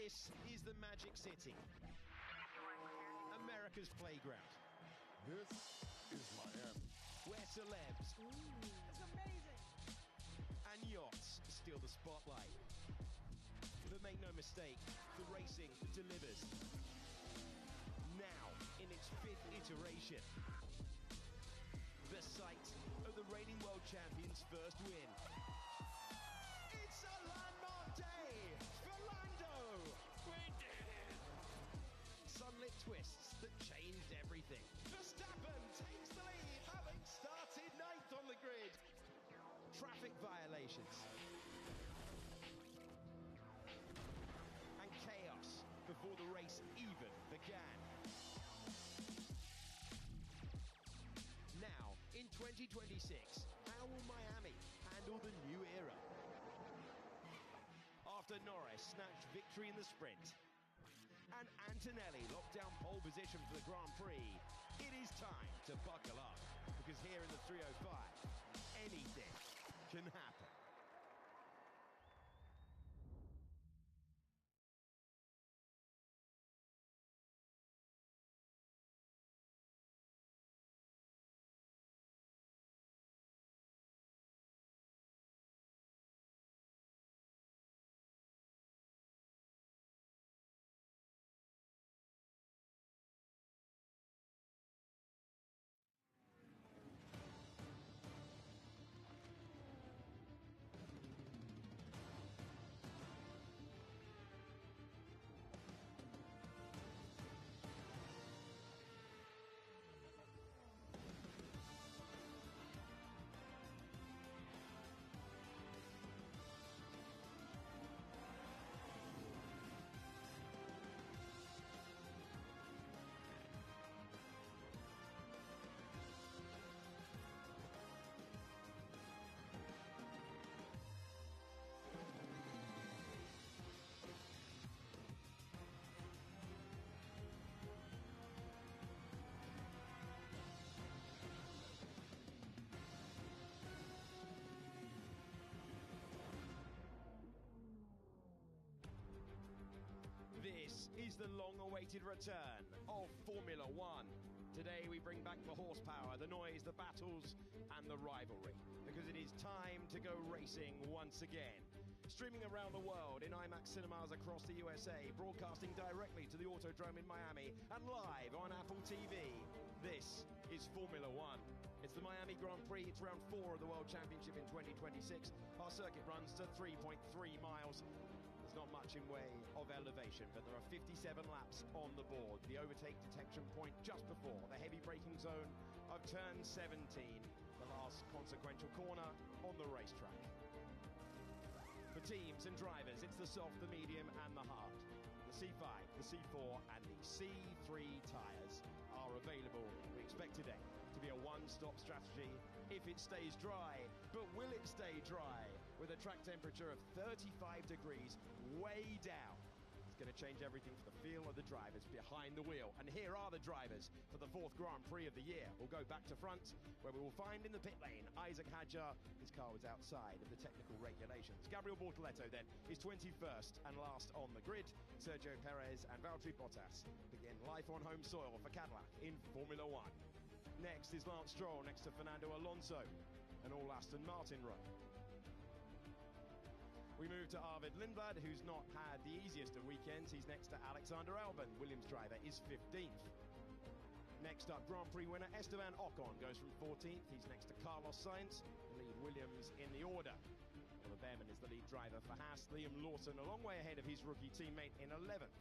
This is the Magic City, America's playground. This is Miami, where celebs it's amazing. and yachts steal the spotlight. But make no mistake, the racing delivers. Now, in its 5th iteration, the site of the reigning world champion's first win. It's a landmark day for Lando! We did it! Sunlit twists that changed everything. Verstappen takes the lead, having started 9th on the grid. Traffic violations. And chaos before the race even began. Now, in 2026, how will Miami handle the new era? After Norris snatched victory in the sprint, and Antonelli locked down pole position for the Grand Prix, it is time to buckle up, because here in the 305, anything can happen. This is the long-awaited return of Formula One. Today we bring back the horsepower, the noise, the battles, and the rivalry, because it is time to go racing once again. Streaming around the world in IMAX cinemas across the USA, broadcasting directly to the Autodrome in Miami, and live on Apple TV. This is Formula One. It's the Miami Grand Prix. It's round 4 of the World Championship in 2026. Our circuit runs to 3.3 miles. There's not much in way of elevation, but there are 57 laps on the board. The overtake detection point just before the heavy braking zone of turn 17, the last consequential corner on the racetrack. For teams and drivers, it's the soft, the medium, and the hard. The C5, the C4, and the C3 tyres are available. We expect today to be a one-stop strategy if it stays dry. But will it stay dry with a track temperature of 35 degrees way down? It's going to change everything for the feel of the drivers behind the wheel. And here are the drivers for the 4th Grand Prix of the year. We'll go back to front, where we will find in the pit lane Isaac Hadjar. His car was outside of the technical regulations. Gabriel Bortoletto then is 21st and last on the grid. Sergio Perez and Valtteri Bottas begin life on home soil for Cadillac in Formula One. Next is Lance Stroll next to Fernando Alonso and all Aston Martin row. We move to Arvid Lindblad, who's not had the easiest of weekends. He's next to Alexander Albon. Williams driver is 15th. Next up, Grand Prix winner Esteban Ocon goes from 14th. He's next to Carlos Sainz, the lead Williams in the order. Oliver Behrman is the lead driver for Haas. Liam Lawson a long way ahead of his rookie teammate in 11th.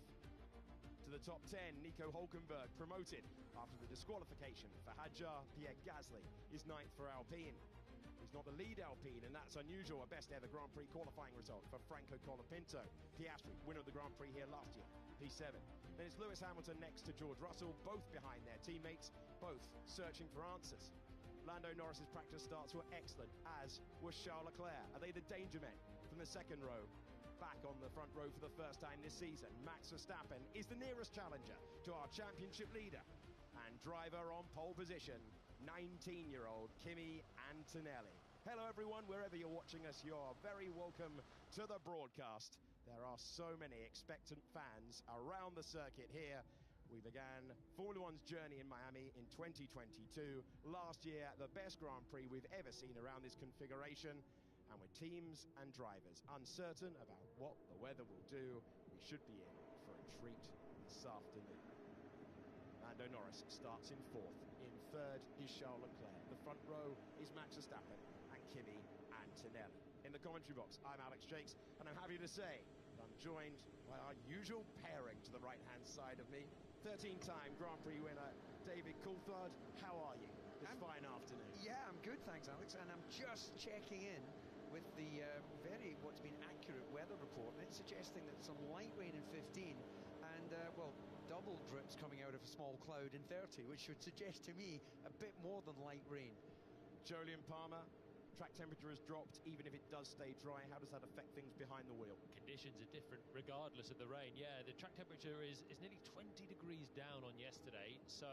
To the top 10, Nico Hülkenberg promoted after the disqualification for Hadjar. Pierre Gasly is 9th for Alpine. He's not the lead Alpine, and that's unusual. A best ever Grand Prix qualifying result for Franco Colapinto. Piastri, winner of the Grand Prix here last year, P7. Then it's Lewis Hamilton next to George Russell, both behind their teammates, both searching for answers. Lando Norris's practice starts were excellent, as was Charles Leclerc. Are they the danger men from the second row? Back on the front row for the first time this season, Max Verstappen is the nearest challenger to our championship leader. And driver on pole position, 19-year-old Kimi Antonelli. Hello everyone, wherever you're watching us, you're very welcome to the broadcast. There are so many expectant fans around the circuit here. We began Formula One's journey in Miami in 2022. Last year, the best Grand Prix we've ever seen around this configuration. And with teams and drivers uncertain about what the weather will do, we should be in for a treat this afternoon. Lando Norris starts in fourth. In third is Charles Leclerc. The front row is Max Verstappen and Kimi Antonelli. In the commentary box, I'm Alex Jakes, and I'm happy to say that I'm joined by our usual pairing to the right-hand side of me. 13-time Grand Prix winner, David Coulthard. How are you this fine afternoon? Yeah, I'm good, thanks, Alex. And I'm just checking in with the what's been accurate weather report. And it's suggesting that some light rain in 15 and, well, double drips coming out of a small cloud in 30, which would suggest to me a bit more than light rain. Jolyon Palmer, track temperature has dropped, even if it does stay dry. How does that affect things behind the wheel? Conditions are different regardless of the rain. Yeah, the track temperature is nearly 20 degrees down on yesterday, so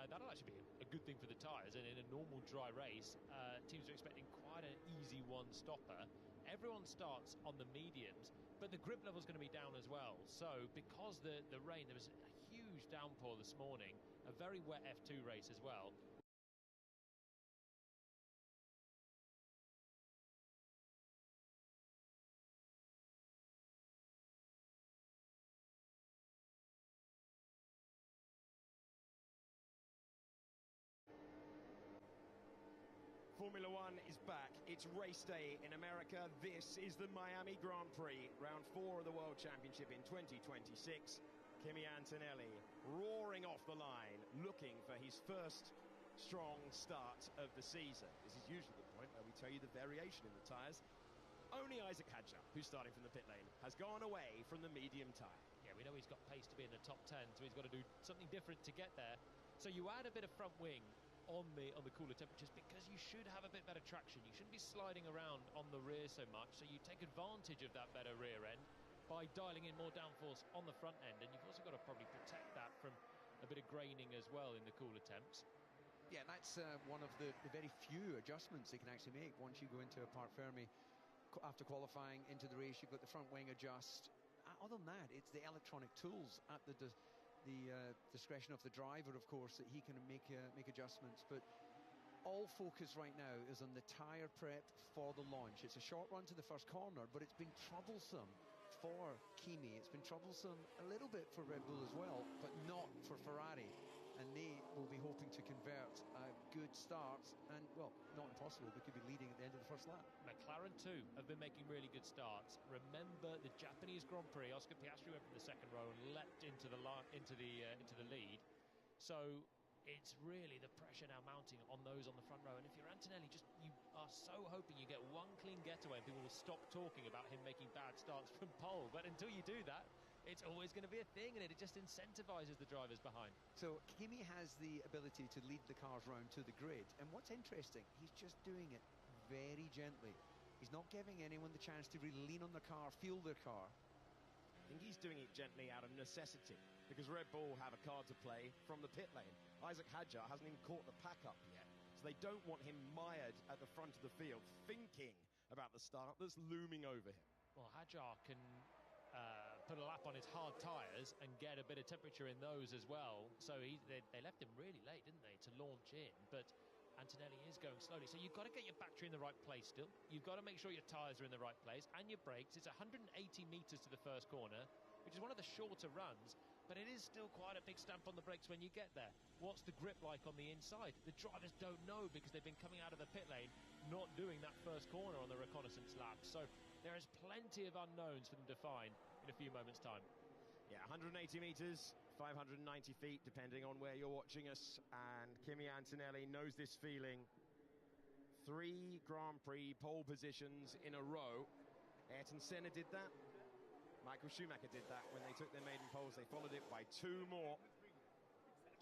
that'll actually be a good thing for the tyres. And in a normal dry race, teams are expecting quite an easy one-stopper. Everyone starts on the mediums, but the grip level is going to be down as well. So because the rain, there was a huge downpour this morning, a very wet F2 race as well. Formula One is back. It's race day in America. This is the Miami Grand Prix, round 4 of the World Championship in 2026. Kimi Antonelli roaring off the line, looking for his first strong start of the season. This is usually the point where we tell you the variation in the tyres. Only Isaac Hadjar, who's starting from the pit lane, has gone away from the medium tyre. Yeah, we know he's got pace to be in the top 10, so he's got to do something different to get there. So you add a bit of front wing on the cooler temperatures because you should have a bit better traction. You shouldn't be sliding around on the rear so much, so you take advantage of that better rear end by dialing in more downforce on the front end, and you've also got to probably protect that from a bit of graining as well in the cooler temps. Yeah, that's one of the very few adjustments they can actually make once you go into a Parc Fermé after qualifying into the race. You've got the front wing adjust. Other than that, it's the electronic tools at the discretion of the driver, of course, that he can make adjustments. But all focus right now is on the tyre prep for the launch. It's a short run to the first corner, but it's been troublesome for Kimi. It's been troublesome a little bit for Red Bull as well, but not for Ferrari. And they will be hoping to convert a good start, and, well, not impossible. They could be leading at the end of the first lap. McLaren too have been making really good starts. Remember the Japanese Grand Prix, Oscar Piastri went from the second row and leapt into the lead. So it's really the pressure now mounting on those on the front row. And if you're Antonelli, you are so hoping you get one clean getaway and people will stop talking about him making bad starts from pole. But until you do that, it's always going to be a thing, and it just incentivizes the drivers behind. So Kimi has the ability to lead the cars round to the grid, and what's interesting, he's just doing it very gently. He's not giving anyone the chance to really lean on the car, feel their car. I think he's doing it gently out of necessity, because Red Bull have a card to play from the pit lane. Isaac Hadjar hasn't even caught the pack up yet, so they don't want him mired at the front of the field, thinking about the start that's looming over him. Well, Hadjar can put a lap on his hard tyres and get a bit of temperature in those as well. So they left him really late, didn't they, to launch in. But Antonelli is going slowly. So you've got to get your battery in the right place still. You've got to make sure your tyres are in the right place and your brakes. It's 180 metres to the first corner, which is one of the shorter runs. But it is still quite a big stamp on the brakes when you get there. What's the grip like on the inside? The drivers don't know because they've been coming out of the pit lane, not doing that first corner on the reconnaissance lap. So there is plenty of unknowns for them to find in a few moments' time. Yeah, 180 metres, 590 feet, depending on where you're watching us. And Kimi Antonelli knows this feeling. 3 Grand Prix pole positions in a row. Ayrton Senna did that. Michael Schumacher did that when they took their maiden poles. They followed it by 2 more.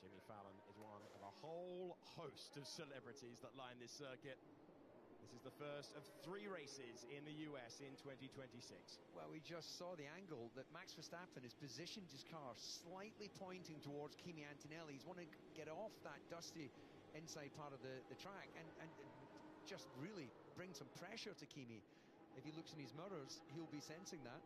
Jimmy Fallon is one of a whole host of celebrities that line this circuit. This is the first of 3 races in the US in 2026. Well, we just saw the angle that Max Verstappen has positioned his car slightly pointing towards Kimi Antonelli. He's wanting to get off that dusty inside part of the track and just really bring some pressure to Kimi. If he looks in his mirrors, he'll be sensing that.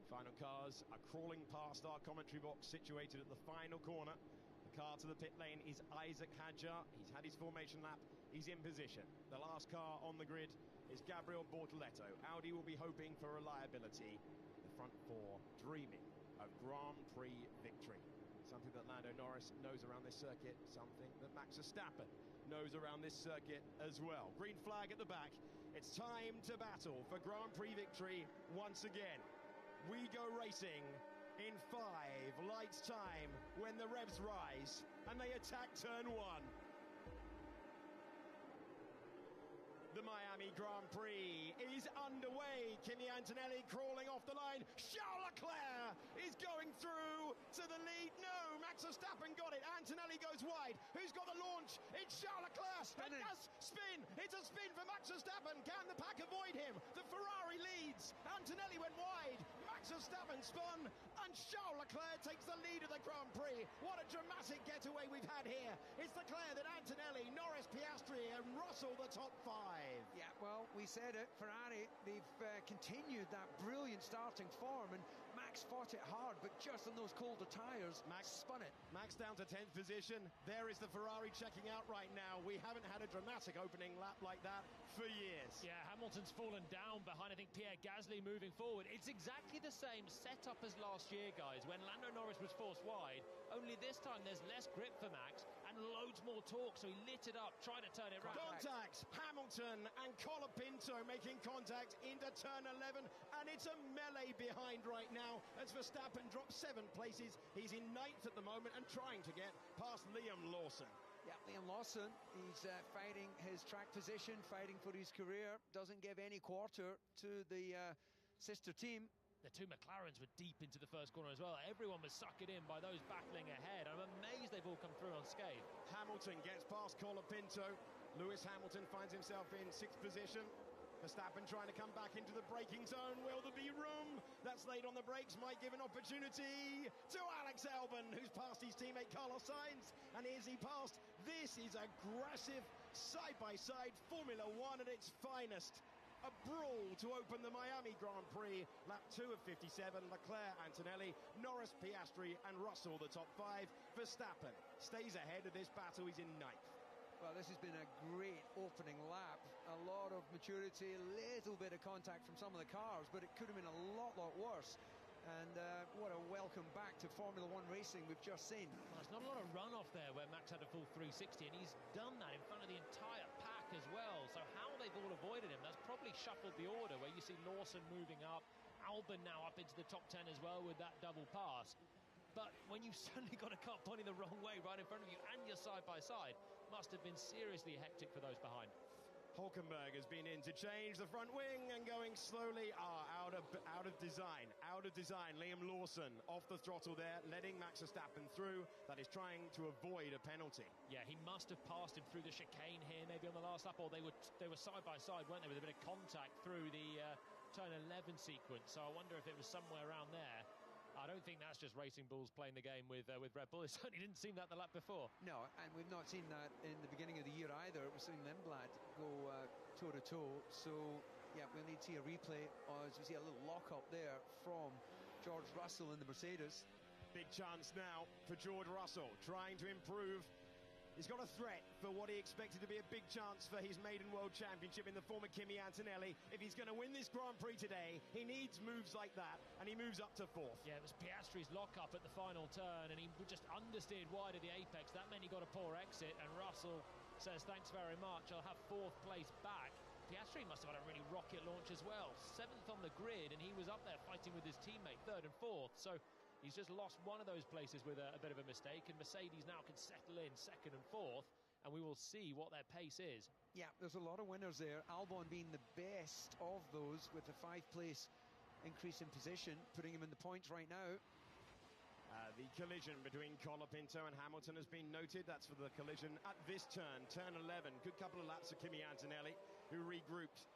Final cars are crawling past our commentary box situated at the final corner. The car to the pit lane is Isaac Hadjar. He's had his formation lap. He's in position. The last car on the grid is Gabriel Bortoletto. Audi will be hoping for reliability. The front four dreaming of Grand Prix victory. Something that Lando Norris knows around this circuit. Something that Max Verstappen knows around this circuit as well. Green flag at the back. It's time to battle for Grand Prix victory once again. We go racing in 5 lights time when the revs rise and they attack turn 1. The Miami Grand Prix is underway. Kimi Antonelli crawling off the line. Charles Leclerc is going through to the lead. No, Max Verstappen got it. Antonelli goes wide. Who's got the launch? It's Charles Leclerc. It does spin. It's a spin for Max Verstappen. Can the pack avoid him? The Ferrari leads. Antonelli went wide. Max Verstappen spun, and Charles Leclerc takes the lead of the Grand Prix. What a dramatic getaway we've had here. It's Leclerc, then Antonelli, Norris, Piastri, and Russell the top 5. Yeah, well, we said it. Ferrari, they've continued that brilliant starting form, and Max fought it hard, but just on those colder tyres, Max spun it. Max down to 10th position. There is the Ferrari checking out right now. We haven't had a dramatic opening lap like that for years. Yeah, Hamilton's fallen down behind, I think, Pierre Gasly moving forward. It's exactly the same setup as last year, guys, when Lando Norris was forced wide. Only this time there's less grip for Max and loads more torque, so he lit it up, trying to turn it right. Contact! Hamilton and Colapinto making contact into turn 11, and it's a melee behind right now as Verstappen drops 7 places. He's in 9th at the moment and trying to get past Liam Lawson. Yeah, Liam Lawson, he's fighting his track position, fighting for his career, doesn't give any quarter to the sister team. The 2 McLarens were deep into the first corner as well. Everyone was suckered in by those battling ahead. I'm amazed they've all come through unscathed. Hamilton gets past Colapinto. Lewis Hamilton finds himself in 6th position. Verstappen trying to come back into the braking zone. Will there be room? That's late on the brakes. Might give an opportunity to Alex Albon, who's passed his teammate Carlos Sainz. And is he passed? This is aggressive side-by-side Formula One at its finest. A brawl to open the Miami Grand Prix. Lap 2 of 57. Leclerc, Antonelli, Norris, Piastri, and Russell, the top 5. Verstappen stays ahead of this battle. He's in 9th. Well, this has been a great opening lap. A lot of maturity, a little bit of contact from some of the cars, but it could have been a lot worse. And what a welcome back to Formula One racing we've just seen. Well, there's not a lot of runoff there where Max had a full 360, and he's done that in front of the entire pack as well. So how they've all avoided him, that's probably shuffled the order, where you see Lawson moving up, Albon now up into the top 10 as well with that double pass. But when you've suddenly got a car pointing the wrong way right in front of you and you're side by side, must have been seriously hectic for those behind. Hulkenberg has been in to change the front wing and going slowly out of design. Liam Lawson off the throttle there, letting Max Verstappen through. That is trying to avoid a penalty. Yeah, he must have passed him through the chicane here, maybe on the last lap, or they were side by side, weren't they, with a bit of contact through the turn 11 sequence. So I wonder if it was somewhere around there. I don't think that's just Racing Bulls playing the game with Red Bull. It certainly didn't seem that the lap before. No, and we've not seen that in the beginning of the year either. We've seen Lindblad go toe-to-toe. So, yeah, we'll need to see a replay as we see a little lock-up there from George Russell in the Mercedes. Big chance now for George Russell, trying to improve. He's got a threat for what he expected to be a big chance for his maiden World Championship in the form of Kimi Antonelli. If he's going to win this Grand Prix today, he needs moves like that, and he moves up to 4th. Yeah, it was Piastri's lock-up at the final turn, and he just understeered wide of the apex. That meant he got a poor exit, and Russell says, thanks very much, I'll have 4th place back. Piastri must have had a really rocket launch as well. 7th on the grid, and he was up there fighting with his teammate, 3rd and 4th. So he's just lost one of those places with a bit of a mistake, and Mercedes now can settle in 2nd and 4th, and we will see what their pace is. Yeah, there's a lot of winners there. Albon being the best of those with a 5-place increase in position, putting him in the points right now. The collision between Colapinto and Hamilton has been noted. That's for the collision at this turn 11. Good couple of laps of Kimi Antonelli, who regrouped.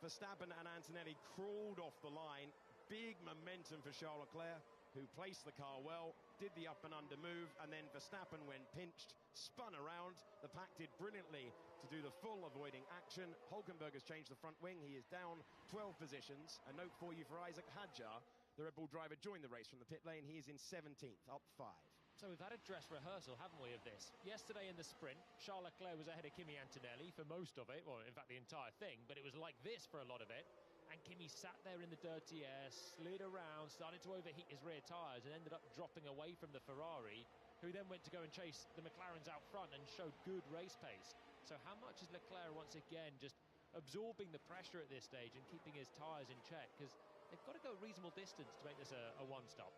Verstappen and Antonelli crawled off the line. Big momentum for Charles Leclerc, who placed the car well, did the up and under move, and then Verstappen, when pinched, spun around. The pack did brilliantly to do the full avoiding action. Hulkenberg has changed the front wing. He is down 12 positions. A note for you for Isaac Hadjar. the Red Bull driver joined the race from the pit lane. He is in 17th, up 5. So we've had a dress rehearsal, haven't we, of this? Yesterday in the sprint, Charles Leclerc was ahead of Kimi Antonelli for most of it, well, in fact, the entire thing, but it was like this for a lot of it. And Kimi sat there in the dirty air, slid around, started to overheat his rear tyres, and ended up dropping away from the Ferrari, who then went to go and chase the McLarens out front and showed good race pace. So how much is Leclerc once again just absorbing the pressure at this stage and keeping his tyres in check? Because they've got to go a reasonable distance to make this a one-stop.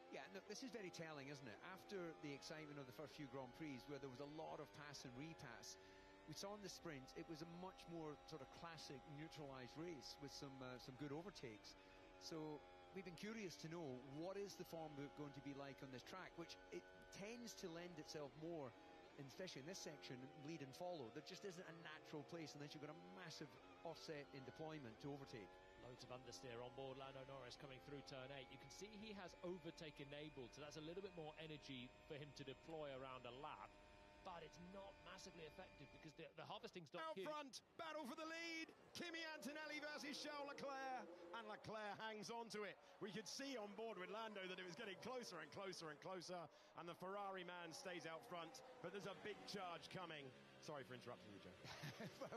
Yeah, look, this is very telling, isn't it? After the excitement of the first few Grand Prix, where there was a lot of pass and repass, we saw in the sprint it was a much more sort of classic neutralised race with some good overtakes. So we've been curious to know what is the form book going to be like on this track, which it tends to lend itself more, especially in this section, lead and follow. There just isn't a natural place unless you've got a massive offset in deployment to overtake. Loads of understeer on board Lando Norris coming through turn 8. You can see he has overtake enabled, so that's a little bit more energy for him to deploy around a lap. But it's not massively effective because the harvesting's not Out huge. front, battle for the lead. Kimi Antonelli versus Charles Leclerc. And Leclerc hangs on to it. We could see on board with Lando that it was getting closer and closer and closer. And the Ferrari man stays out front. But there's a big charge coming. Sorry for interrupting you, Joe.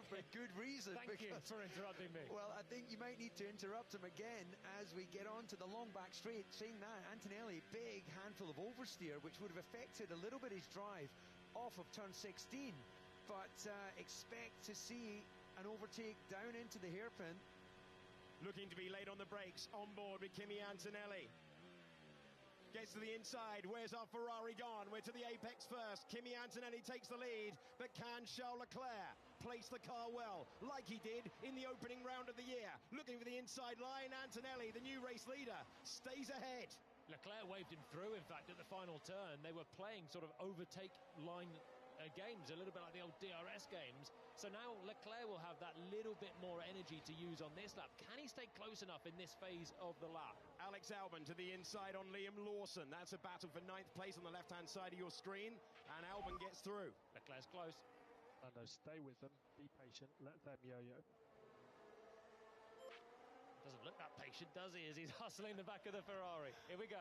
For good reason. Thank you for interrupting me. Well, I think you might need to interrupt him again as we get on to the long back straight. Saying that, Antonelli, big handful of oversteer, which would have affected a little bit his drive off of turn 16, but expect to see an overtake down into the hairpin. Looking to be late on the brakes, on board with Kimi Antonelli. Gets to the inside, where's our Ferrari gone? We're to the apex first. Kimi Antonelli takes the lead, but can Charles Leclerc place the car well, like he did in the opening round of the year? Looking for the inside line, Antonelli, the new race leader, stays ahead. Leclerc waved him through, in fact, at the final turn. They were playing sort of overtake line games, a little bit like the old DRS games. So now Leclerc will have that little bit more energy to use on this lap. Can he stay close enough in this phase of the lap? Alex Albon to the inside on Liam Lawson. That's a battle for 9th place on the left-hand side of your screen. And Albon gets through. Leclerc's close. Lando, stay with them. Be patient. Let them yo-yo. Doesn't look that patient, does he, as he's hustling the back of the Ferrari. Here we go.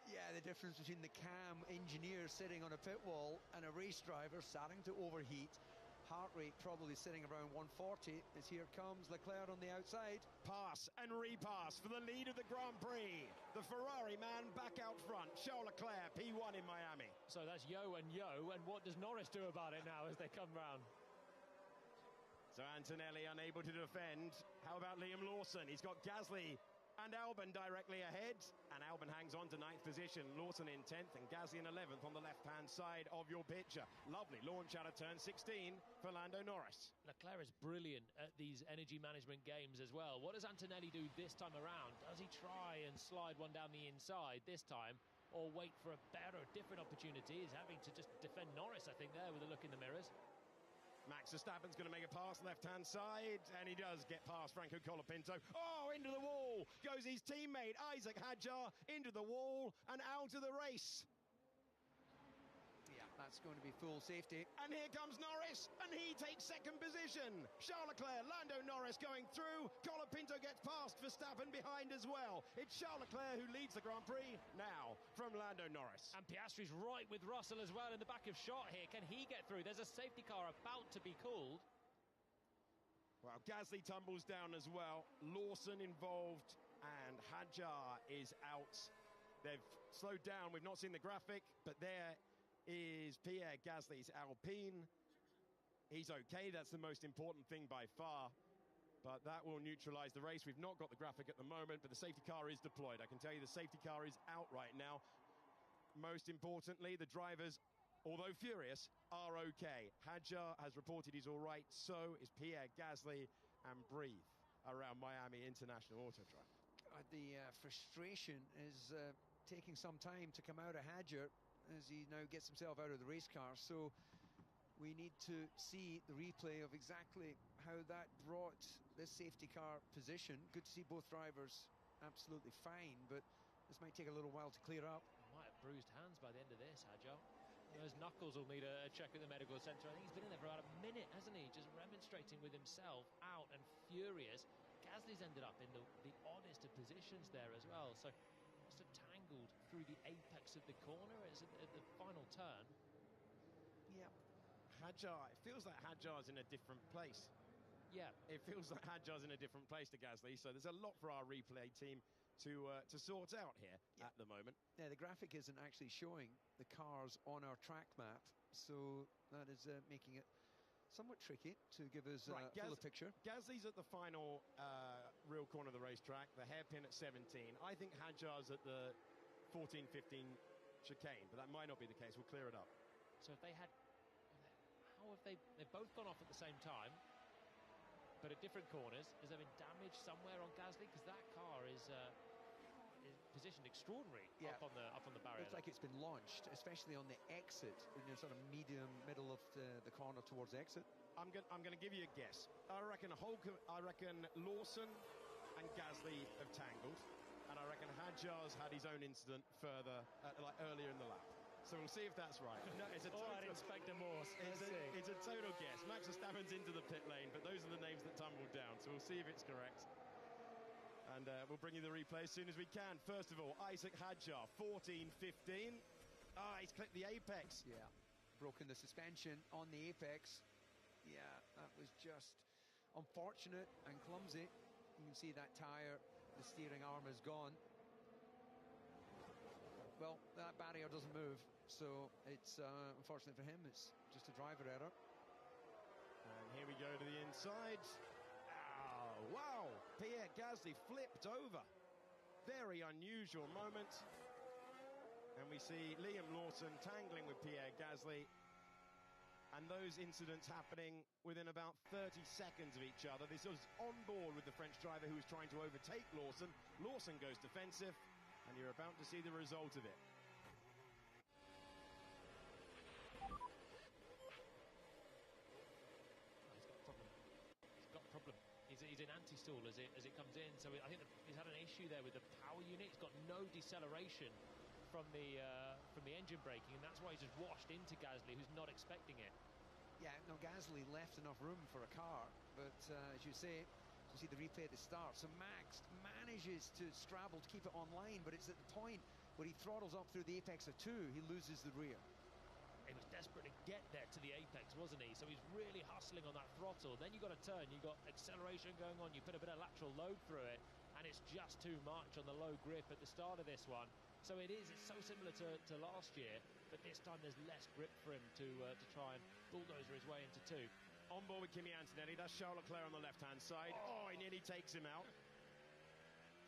Yeah, the difference between the cam engineer sitting on a pit wall and a race driver starting to overheat. Heart rate probably sitting around 140 as here comes Leclerc on the outside. Pass and repass for the lead of the Grand Prix. The Ferrari man back out front. Charles Leclerc, P1 in Miami. So that's yo, and what does Norris do about it now as they come round? So Antonelli unable to defend. How about Liam Lawson? He's got Gasly and Albon directly ahead. And Albon hangs on to 9th position. Lawson in 10th and Gasly in 11th on the left-hand side of your picture. Lovely launch out of turn 16 for Lando Norris. Leclerc is brilliant at these energy management games as well. What does Antonelli do this time around? Does he try and slide one down the inside this time, or wait for a better, different opportunity? He's having to just defend Norris, I think, there with a look in the mirrors. Max Verstappen's going to make a pass left-hand side, and he does get past Franco Colapinto. Oh, into the wall goes his teammate, Isaac Hadjar, into the wall and out of the race. Yeah, that's going to be full safety. And here comes Norris, and he takes 2nd position. Charles Leclerc, Lando Norris going through. Colapinto gets past Verstappen behind as well. It's Charles Leclerc who leads the Grand Prix now from Lando Norris. And Piastri's right with Russell as well in the back of shot here. Can he get through? There's a safety car about to be called. Well, Gasly tumbles down as well. Lawson involved, and Hadjar is out. They've slowed down. We've not seen the graphic, but there is Pierre Gasly's Alpine. He's okay, that's the most important thing by far, but that will neutralize the race. We've not got the graphic at the moment, but the safety car is deployed. I can tell you the safety car is out right now. Most importantly, the drivers, although furious, are okay. Hadjar has reported he's all right, so is Pierre Gasly, and breathe around Miami International Auto Track. The frustration is taking some time to come out of Hadjar as he now gets himself out of the race car. So we need to see the replay of exactly how that brought this safety car position. Good to see both drivers absolutely fine, but this might take a little while to clear up. Might have bruised hands by the end of this, Hadjar. Those knuckles will need a check at the medical centre. I think he's been in there for about a minute, hasn't he? Just remonstrating with himself, out and furious. Gasly's ended up in the oddest of positions there as well. So through the apex of the corner at the final turn. Yeah. Hadjar, it feels like Hadjar's in a different place. Yeah. It feels like Hadjar's in a different place to Gasly, so there's a lot for our replay team to sort out here at the moment. Yeah, the graphic isn't actually showing the cars on our track map, so that is making it somewhat tricky to give us a fuller picture. Gasly's at the final real corner of the racetrack, the hairpin at 17. I think Hadjar's at the 14-15 chicane, but that might not be the case. We'll clear it up. So if they had... How have they've both gone off at the same time, but at different corners. Has there been damage somewhere on Gasly? Because that car is positioned extraordinary up on the barrier. Looks like it's been launched, especially on the exit, in your sort of middle of the corner towards exit. I'm going to give you a guess. I reckon Lawson and Gasly have tangled, and I reckon Hadjar's had his own incident further, like earlier in the lap. So we'll see if that's right. No, it's a total, Inspector Morse. It's a total guess. Max Verstappen's into the pit lane, but those are the names that tumbled down. So we'll see if it's correct. And we'll bring you the replay as soon as we can. First of all, Isaac Hadjar, 14-15. He's clipped the apex. Yeah, broken the suspension on the apex. Yeah, that was just unfortunate and clumsy. You can see that tyre, the steering arm is gone. Well, that barrier doesn't move, so it's unfortunate for him. It's just a driver error. And here we go to the inside. Oh, wow! Pierre Gasly flipped over. Very unusual moment. And we see Liam Lawson tangling with Pierre Gasly. And those incidents happening within about 30 seconds of each other. This was on board with the French driver who was trying to overtake Lawson. Lawson goes defensive. And you're about to see the result of it. He's got a problem. He's in anti-stall as it comes in. So I think he's had an issue there with the power unit. He's got no deceleration from the engine braking, and that's why he's just washed into Gasly, who's not expecting it. Yeah, no, Gasly left enough room for a car, but as you say, you see the replay at the start. So Max manages to straddle to keep it online, but it's at the point where he throttles up through the apex of 2, he loses the rear. He was desperate to get there to the apex, wasn't he? So he's really hustling on that throttle. Then you've got a turn, you've got acceleration going on, you put a bit of lateral load through it, and it's just too much on the low grip at the start of this one. So it's so similar to last year, but this time there's less grip for him to try and bulldozer his way into 2. On board with Kimi Antonelli, that's Charles Leclerc on the left-hand side. Oh, he nearly takes him out.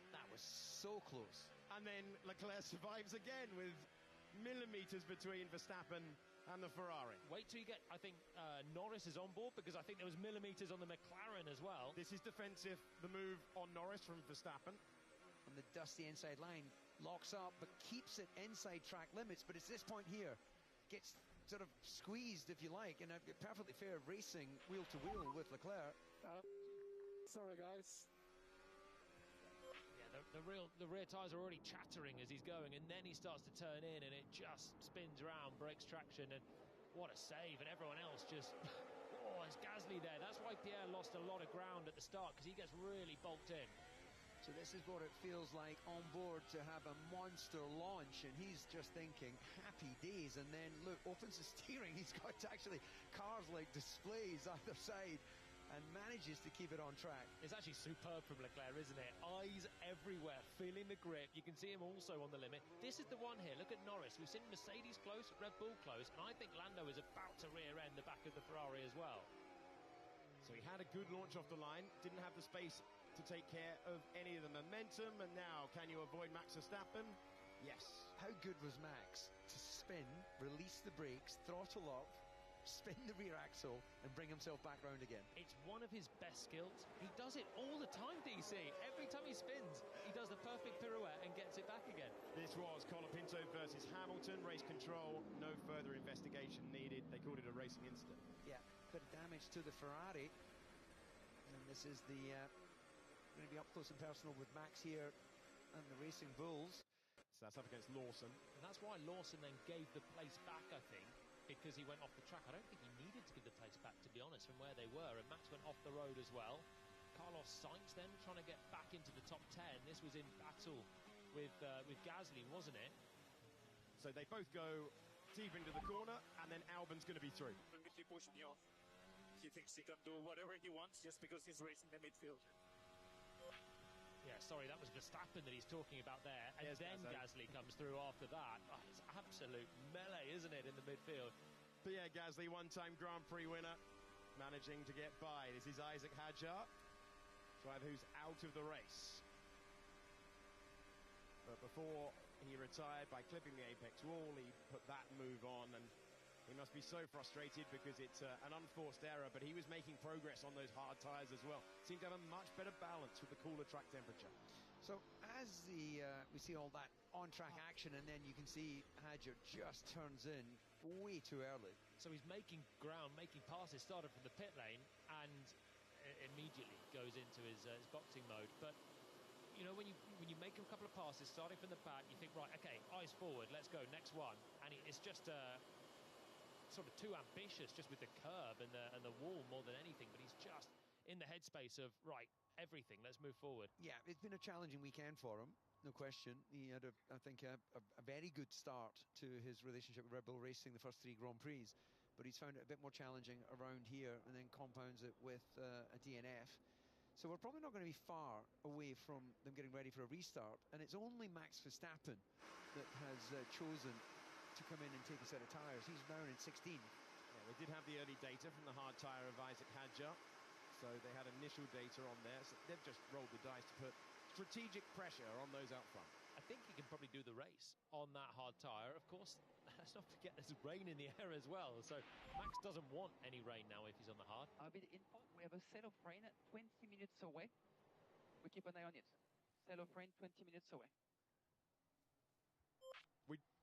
That was so close. And then Leclerc survives again with millimetres between Verstappen and the Ferrari. Wait till you get, I think, Norris is on board, because I think there was millimetres on the McLaren as well. This is defensive, the move on Norris from Verstappen. And the dusty inside line locks up, but keeps it inside track limits. But it's this point here, gets sort of squeezed, if you like, in a perfectly fair racing wheel-to-wheel with Leclerc. Sorry, guys. Yeah, the rear tyres are already chattering as he's going, and then he starts to turn in, and it just spins around, breaks traction, and what a save, and everyone else just... Oh, it's Gasly there. That's why Pierre lost a lot of ground at the start, because he gets really bulked in. So this is what it feels like on board to have a monster launch, and he's just thinking happy days. And then look, opens the steering. He's got actually cars like displays either side, and manages to keep it on track. It's actually superb from Leclerc, isn't it? Eyes everywhere, feeling the grip. You can see him also on the limit. This is the one here. Look at Norris. We've seen Mercedes close, Red Bull close, and I think Lando is about to rear end the back of the Ferrari as well. So he had a good launch off the line, didn't have the space to take care of any of the momentum, and now can you avoid Max Verstappen? Yes. How good was Max to spin, release the brakes, throttle up, spin the rear axle, and bring himself back round again? It's one of his best skills. He does it all the time, DC. Every time he spins, he does the perfect pirouette and gets it back again. This was Colapinto versus Hamilton. Race control, no further investigation needed. They called it a racing incident. Yeah, bit of damage to the Ferrari. And this is the... going to be up close and personal with Max here and the Racing Bulls. So that's up against Lawson. And that's why Lawson then gave the place back, I think, because he went off the track. I don't think he needed to give the place back, to be honest, from where they were. And Max went off the road as well. Carlos Sainz then trying to get back into the top 10. This was in battle with Gasly, wasn't it? So they both go deep into the corner, and then Albon's going to be through. If he pushed me off, he thinks he can do whatever he wants just because he's racing the midfield. Yeah, sorry, that was Verstappen that he's talking about there. And Yes, then Gasly comes through after that. Oh, it's absolute melee, isn't it, in the midfield? But yeah, Gasly, one-time Grand Prix winner, managing to get by. This is Isaac Hadjar, driver who's out of the race. But before he retired by clipping the apex wall, he put that move on, and he must be so frustrated because it's an unforced error, but he was making progress on those hard tyres as well. Seemed to have a much better balance with the cooler track temperature. So as we see all that on-track action, and then you can see Hadjar just turns in way too early. So he's making ground, making passes, started from the pit lane, and immediately goes into his boxing mode. But you know, when you make a couple of passes starting from the back, you think, right, okay, eyes forward, let's go, next one. And it's just sort of too ambitious, just with the curb and the wall more than anything. But he's just in the headspace of, right, everything, let's move forward. Yeah, it's been a challenging weekend for him, no question. He had, I think, a very good start to his relationship with Red Bull Racing, the first 3 Grand Prix. But he's found it a bit more challenging around here, and then compounds it with a DNF. So we're probably not going to be far away from them getting ready for a restart. And it's only Max Verstappen that has chosen to come in and take a set of tyres. He's now in 16th. Yeah, they did have the early data from the hard tyre of Isaac Hadjar. So they had initial data on there. So they've just rolled the dice to put strategic pressure on those out front. I think he can probably do the race on that hard tyre. Of course, let's not forget there's rain in the air as well. So Max doesn't want any rain now if he's on the hard. A bit info, we have a set of rain 20 minutes away. We keep an eye on it. Set of rain 20 minutes away.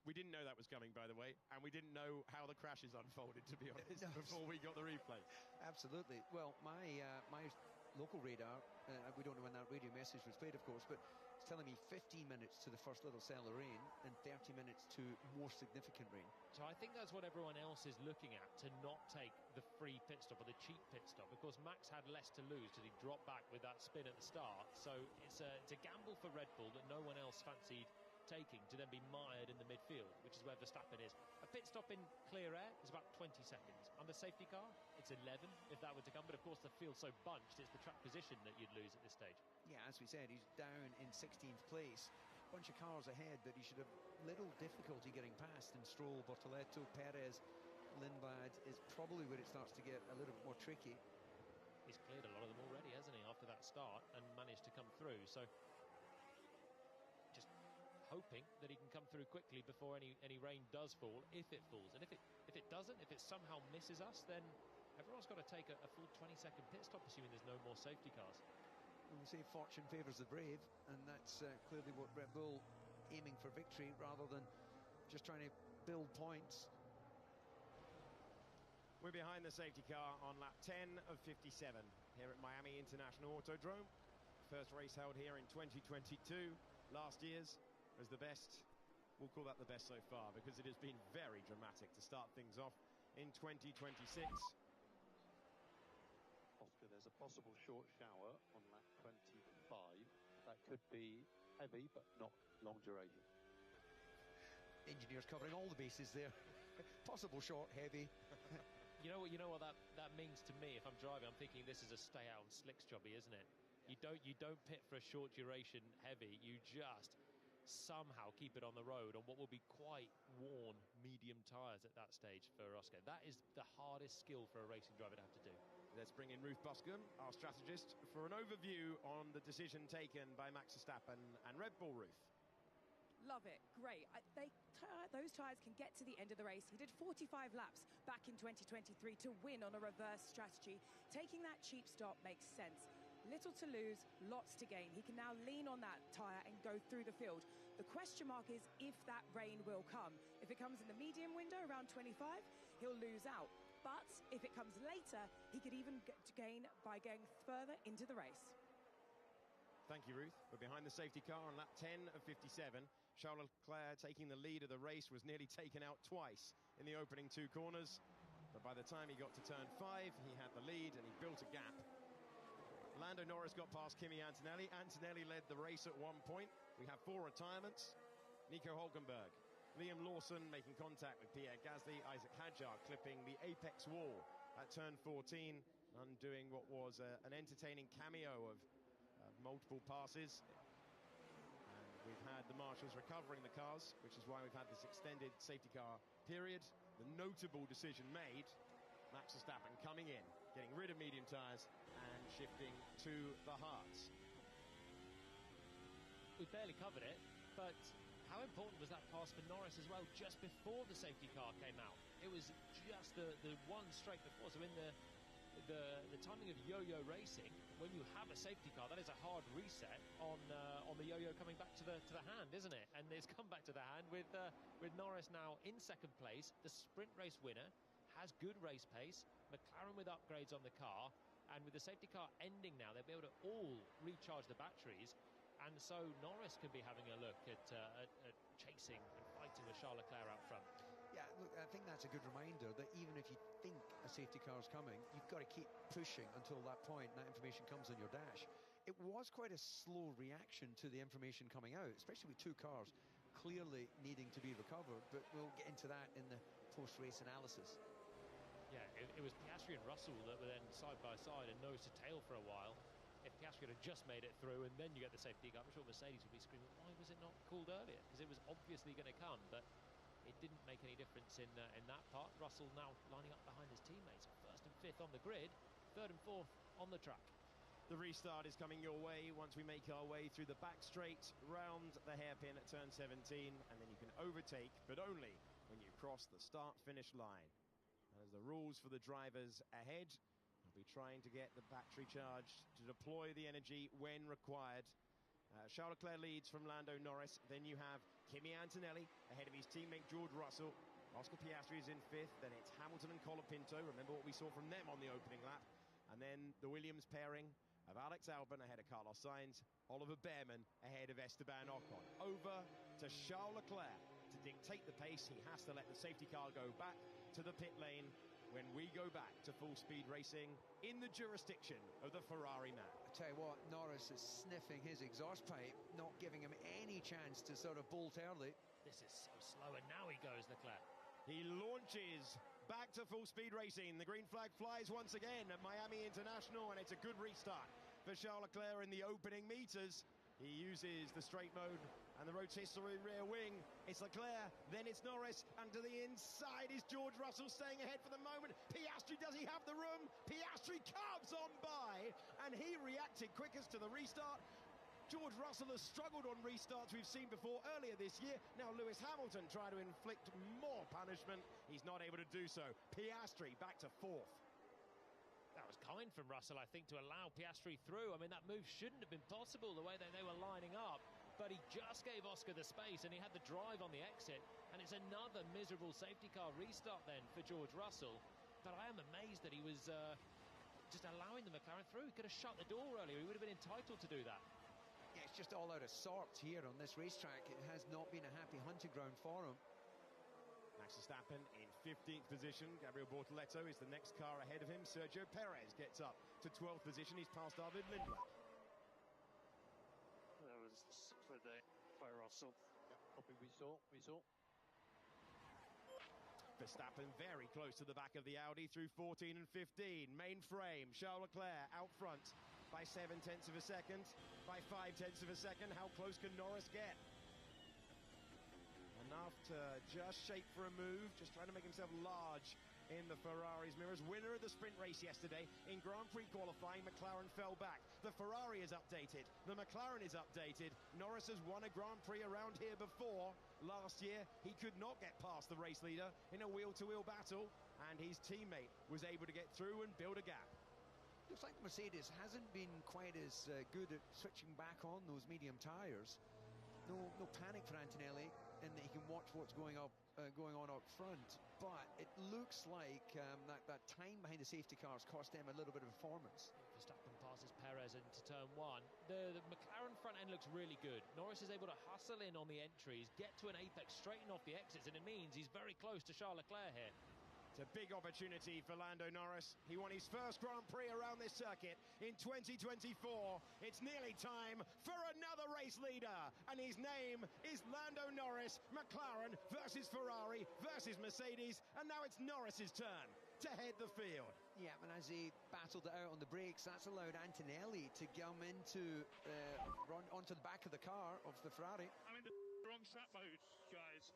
We didn't know that was coming, by the way, and we didn't know how the crashes unfolded, to be honest, before we got the replay. Absolutely. Well, my local radar, we don't know when that radio message was played, of course, but it's telling me 15 minutes to the first little cell of rain and 30 minutes to more significant rain. So I think that's what everyone else is looking at, to not take the free pit stop or the cheap pit stop. Of course, Max had less to lose because he dropped back with that spin at the start. So it's a gamble for Red Bull that no one else fancied taking, to then be mired in the midfield, which is where Verstappen is. A pit stop in clear air is about 20 seconds. Under safety car, it's 11 if that were to come, but of course the field's so bunched, it's the track position that you'd lose at this stage. Yeah, as we said, he's down in 16th place. Bunch of cars ahead that he should have little difficulty getting past, and Stroll, Bortoleto, Perez, Lindblad is probably where it starts to get a little bit more tricky. He's cleared a lot of them already, hasn't he, after that start, and managed to come through. So just hoping that he can come through quickly before any rain does fall, if it falls. And if it doesn't, if it somehow misses us, then everyone's got to take a full 20-second pit stop, assuming there's no more safety cars. And we say fortune favours the brave, and that's clearly what Red Bull aiming for victory rather than just trying to build points. We're behind the safety car on lap 10 of 57 here at Miami International Autodrome. First race held here in 2022. Last year's was the best. We'll call that the best so far, because it has been very dramatic to start things off in 2026. Oscar, there's a possible short shower on lap 25. That could be heavy, but not long duration. Engineers covering all the bases there. Possible short, heavy. You know what that means to me if I'm driving. I'm thinking this is a stay out on slicks jobby, isn't it? You don't pit for a short duration heavy. You just somehow keep it on the road on what will be quite worn medium tyres at that stage for Oscar. That is the hardest skill for a racing driver to have to do. Let's bring in Ruth Buscombe, our strategist, for an overview on the decision taken by Max Verstappen and Red Bull. Ruth. Love it, great. Those tyres can get to the end of the race. He did 45 laps back in 2023 to win on a reverse strategy. Taking that cheap stop makes sense. Little to lose, lots to gain. He can now lean on that tyre and go through the field. The question mark is if that rain will come. If it comes in the medium window around 25, he'll lose out. But if it comes later, he could even gain by going further into the race. Thank you, Ruth. We're behind the safety car on lap 10 of 57. Charles Leclerc, taking the lead of the race, was nearly taken out twice in the opening 2 corners. But by the time he got to turn 5, he had the lead and he built a gap. Lando Norris got past Kimi Antonelli. Antonelli led the race at one point. We have 4 retirements. Nico Hülkenberg Liam Lawson making contact with Pierre Gasly. Isaac Hadjar clipping the apex wall at turn 14, undoing what was an entertaining cameo of multiple passes. And we've had the marshals recovering the cars, which is why we've had this extended safety car period. The notable decision made, Max Verstappen coming in, getting rid of medium tyres and shifting to the hards. We barely covered it, but how important was that pass for Norris as well just before the safety car came out? It was just the one straight before. So in the timing of yo-yo racing, when you have a safety car, that is a hard reset on the yo-yo coming back to the hand, isn't it? And it's come back to the hand with Norris now in second place, the sprint race winner, has good race pace, McLaren with upgrades on the car, and with the safety car ending now, they'll be able to all recharge the batteries, and so Norris can be having a look at chasing and fighting with Charles Leclerc out front. Yeah, look, I think that's a good reminder that even if you think a safety car is coming, you've got to keep pushing until that point, and that information comes on your dash. It was quite a slow reaction to the information coming out, especially with two cars clearly needing to be recovered, but we'll get into that in the post-race analysis. Yeah, it was Piastri and Russell that were then side by side and nose to tail for a while. If Piastri had just made it through and then you get the safety car, I'm sure Mercedes would be screaming, why was it not called earlier? Because it was obviously going to come, but it didn't make any difference in that part. Russell now lining up behind his teammates, first and fifth on the grid, third and fourth on the track. The restart is coming your way once we make our way through the back straight, round the hairpin at turn 17, and then you can overtake, but only when you cross the start-finish line. As the rules for the drivers ahead, they'll be trying to get the battery charged to deploy the energy when required. Charles Leclerc leads from Lando Norris. Then you have Kimi Antonelli ahead of his teammate George Russell. Oscar Piastri is in fifth. Then it's Hamilton and Colapinto. Remember what we saw from them on the opening lap. And then the Williams pairing of Alex Albon ahead of Carlos Sainz, Oliver Behrman ahead of Esteban Ocon. Over to Charles Leclerc to dictate the pace. He has to let the safety car go back to the pit lane when we go back to full-speed racing in the jurisdiction of the Ferrari man. I tell you what, Norris is sniffing his exhaust pipe, not giving him any chance to sort of bolt early. This is so slow, and now he goes, Leclerc. He launches back to full-speed racing. The green flag flies once again at Miami International, and it's a good restart for Charles Leclerc in the opening meters. He uses the straight mode and the rotisserie rear wing. It's Leclerc, then it's Norris, and to the inside is George Russell staying ahead for the moment. Piastri, does he have the room? Piastri carves on by, and he reacted quickest to the restart. George Russell has struggled on restarts we've seen before earlier this year. Now Lewis Hamilton trying to inflict more punishment. He's not able to do so. Piastri back to fourth. That was kind from Russell, I think, to allow Piastri through. I mean, that move shouldn't have been possible the way that they were lining up. But he just gave Oscar the space, and he had the drive on the exit. And it's another miserable safety car restart then for George Russell. But I am amazed that he was just allowing the McLaren through. He could have shut the door earlier. He would have been entitled to do that. Yeah, it's just all out of sorts here on this racetrack. It has not been a happy hunting ground for him. Max Verstappen in 15th position. Gabriel Bortoleto is the next car ahead of him. Sergio Perez gets up to 12th position. He's passed Arvid Lindbergh. That was for the by Russell. Copy we saw. Verstappen very close to the back of the Audi through 14 and 15. Main frame, Charles Leclerc out front by 0.7 of a second, by 0.5 of a second. How close can Norris get? Enough to just shake for a move, just trying to make himself large in the Ferrari's mirrors. Winner of the sprint race yesterday in Grand Prix qualifying, McLaren fell back. The Ferrari is updated, the McLaren is updated. Norris has won a Grand Prix around here before. Last year, he could not get past the race leader in a wheel-to-wheel battle, and his teammate was able to get through and build a gap. Looks like Mercedes hasn't been quite as good at switching back on those medium tyres. No panic for Antonelli, in that he can watch what's going on up front. But it looks like that time behind the safety cars cost them a little bit of performance. Verstappen passes Perez into turn one. The McLaren front end looks really good. Norris is able to hustle in on the entries, get to an apex, straighten off the exits, and it means he's very close to Charles Leclerc here. It's a big opportunity for Lando Norris. He won his first Grand Prix around this circuit in 2024. It's nearly time for another race leader, and his name is Lando Norris. McLaren versus Ferrari versus Mercedes, and now it's Norris's turn to head the field. Yeah, and as he battled it out on the brakes, that's allowed Antonelli to come into run onto the back of the car of the Ferrari. I'm in the wrong strap mode, guys.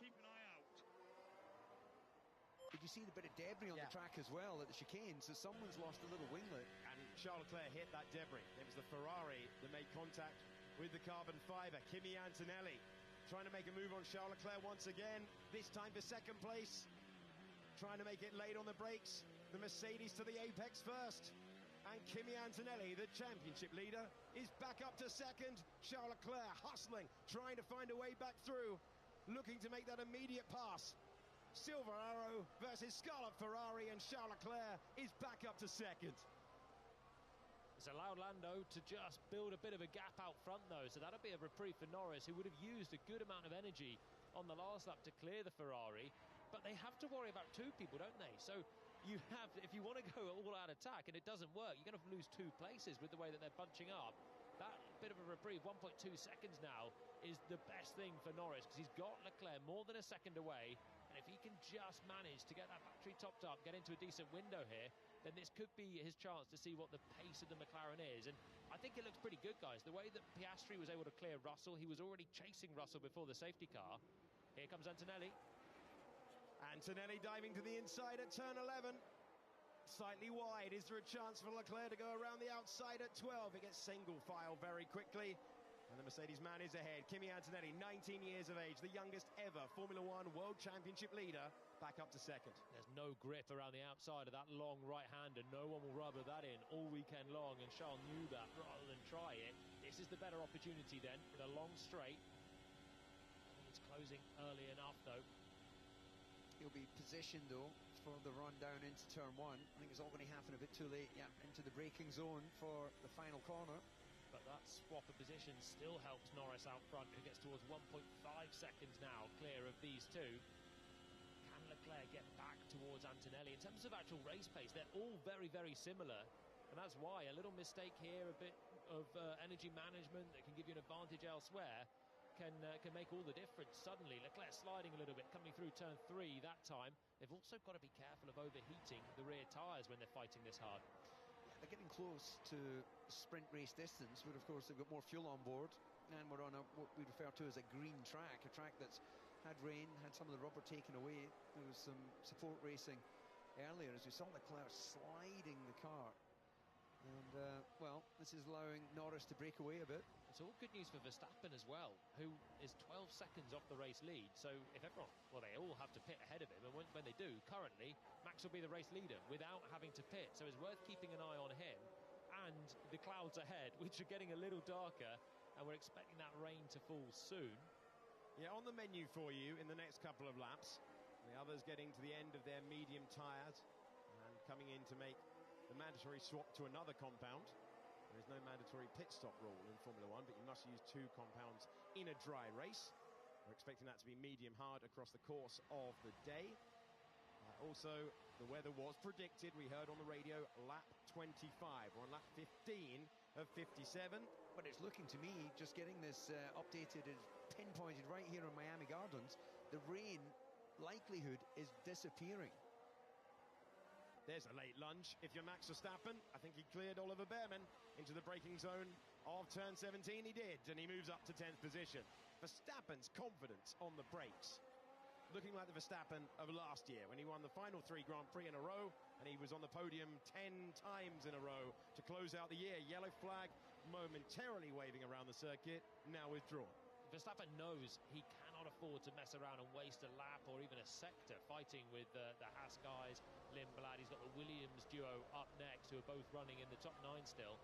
Keep an eye out. Did you see the bit of debris on the track as well at the chicane? So someone's lost a little winglet. And Charles Leclerc hit that debris. It was the Ferrari that made contact with the carbon fibre. Kimi Antonelli trying to make a move on Charles Leclerc once again, this time for second place. Trying to make it late on the brakes. The Mercedes to the apex first. And Kimi Antonelli, the championship leader, is back up to second. Charles Leclerc hustling, trying to find a way back through, looking to make that immediate pass. Silver Arrow versus Scarlet Ferrari, and Charles Leclerc is back up to second. It's allowed Lando to just build a bit of a gap out front, though, so that'll be a reprieve for Norris, who would have used a good amount of energy on the last lap to clear the Ferrari. But they have to worry about two people, don't they? So you have, if you want to go all-out attack and it doesn't work, you're going to lose 2 places with the way that they're bunching up. That bit of a reprieve, 1.2 seconds now, is the best thing for Norris, because he's got Leclerc more than a second away. And if he can just manage to get that battery topped up, get into a decent window here, then this could be his chance to see what the pace of the McLaren is. And I think it looks pretty good, guys. The way that Piastri was able to clear Russell, he was already chasing Russell before the safety car. Here comes Antonelli. Antonelli diving to the inside at turn 11. Slightly wide. Is there a chance for Leclerc to go around the outside at 12? He gets single file very quickly. And the Mercedes man is ahead. Kimi Antonelli, 19 years of age, the youngest ever Formula One World Championship leader, back up to second. There's no grip around the outside of that long right-hander. No one will rubber that in all weekend long, and Charles knew that rather than try it. This is the better opportunity then, with a long straight. I think it's closing early enough, though. He'll be positioned, though, for the run down into turn 1. I think it's all going to happen a bit too late. Yeah, into the braking zone for the final corner. But that swap of position still helps Norris out front, who gets towards 1.5 seconds now clear of these two. Can Leclerc get back towards Antonelli? In terms of actual race pace, they're all very, very similar. And that's why a little mistake here, a bit of energy management that can give you an advantage elsewhere, can make all the difference. Suddenly, Leclerc sliding a little bit, coming through turn 3 that time. They've also got to be careful of overheating the rear tyres when they're fighting this hard. They're getting close to sprint race distance, but of course they've got more fuel on board, and we're on what we refer to as a green track, a track that's had rain, had some of the rubber taken away. There was some support racing earlier as we saw Leclerc sliding the car. And, well, this is allowing Norris to break away a bit. It's all good news for Verstappen as well, who is 12 seconds off the race lead. So if everyone, well, they all have to pit ahead of him. And when they do, currently, Max will be the race leader without having to pit. So it's worth keeping an eye on him. And the clouds ahead, which are getting a little darker. And we're expecting that rain to fall soon. Yeah, on the menu for you in the next couple of laps. The others getting to the end of their medium tyres and coming in to make the mandatory swap to another compound. There is no mandatory pit stop rule in Formula One, but you must use 2 compounds in a dry race. We're expecting that to be medium hard across the course of the day. Also, the weather was predicted. We heard on the radio lap 25. We're on lap 15 of 57. But it's looking to me, just getting this updated, is pinpointed right here on Miami Gardens. The rain likelihood is disappearing. There's a late lunge. If you're Max Verstappen, I think he cleared Oliver Behrman into the braking zone of turn 17. He did, and he moves up to 10th position. Verstappen's confidence on the brakes, looking like the Verstappen of last year when he won the final 3 Grand Prix in a row, and he was on the podium 10 times in a row to close out the year. Yellow flag momentarily waving around the circuit, now withdrawn. Verstappen knows he cannot afford to mess around and waste a lap or even a sector fighting with the Haas guys. Lindblad, he's got the Williams duo up next, who are both running in the top 9 still.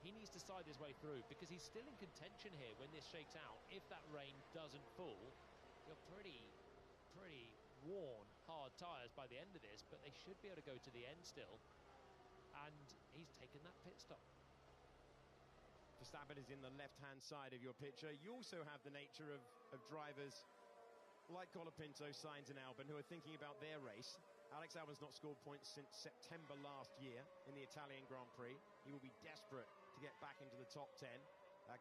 He needs to side his way through because he's still in contention here when this shakes out. If that rain doesn't fall, you're pretty worn, hard tyres by the end of this, but they should be able to go to the end still. And he's taken that pit stop. Verstappen is in the left-hand side of your picture. You also have the nature of drivers like Colapinto, Sainz and Albon, who are thinking about their race. Alex Albon's not scored points since September last year in the Italian Grand Prix. He will be desperate to get back into the top 10.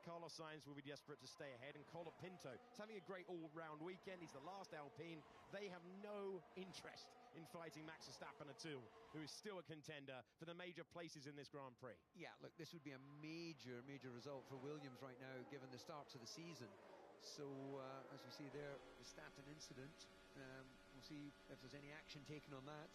Carlos Sainz will be desperate to stay ahead, and Colapinto is having a great all-round weekend. He's the last Alpine. They have no interest in fighting Max Verstappen at all, who is still a contender for the major places in this Grand Prix. Yeah, look, this would be a major result for Williams right now, given the start to the season. So, as we see there, the Verstappen incident, we'll see if there's any action taken on that.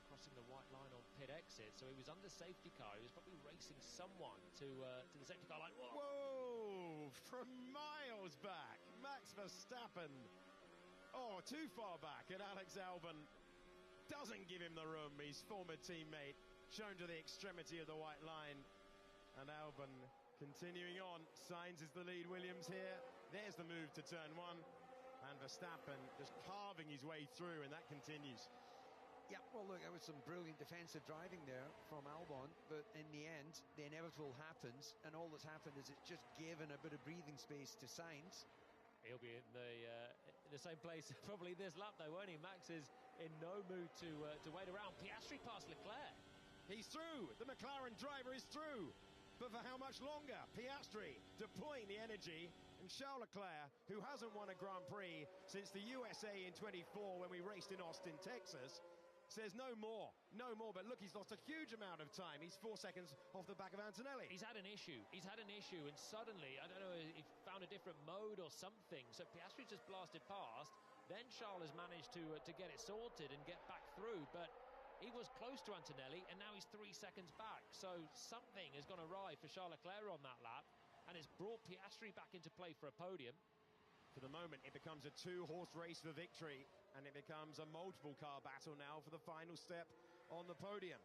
Crossing the white line on pit exit, so he was under safety car. He was probably racing someone to the safety car line. Whoa! From miles back, Max Verstappen. Oh, too far back, and Alex Albon doesn't give him the room. His former teammate shown to the extremity of the white line, and Albon continuing on. Sainz is the lead. Williams here. There's the move to turn one, and Verstappen just carving his way through, and that continues. Yeah, well, look, that was some brilliant defensive driving there from Albon, but in the end, the inevitable happens, and all that's happened is it's just given a bit of breathing space to Sainz. He'll be in the same place probably this lap, though, won't he? Max is in no mood to wait around. Piastri past Leclerc. He's through. The McLaren driver is through. But for how much longer? Piastri deploying the energy, and Charles Leclerc, who hasn't won a Grand Prix since the USA in 24 when we raced in Austin, Texas, says no more, but look, he's lost a huge amount of time. He's 4 seconds off the back of Antonelli. He's had an issue, and suddenly, I don't know, he found a different mode or something, so Piastri just blasted past, then Charles has managed to get it sorted and get back through, but he was close to Antonelli, and now he's 3 seconds back, so something has gone awry for Charles Leclerc on that lap, and it's brought Piastri back into play for a podium. For the moment, it becomes a two-horse race for victory, and it becomes a multiple-car battle now for the final step on the podium.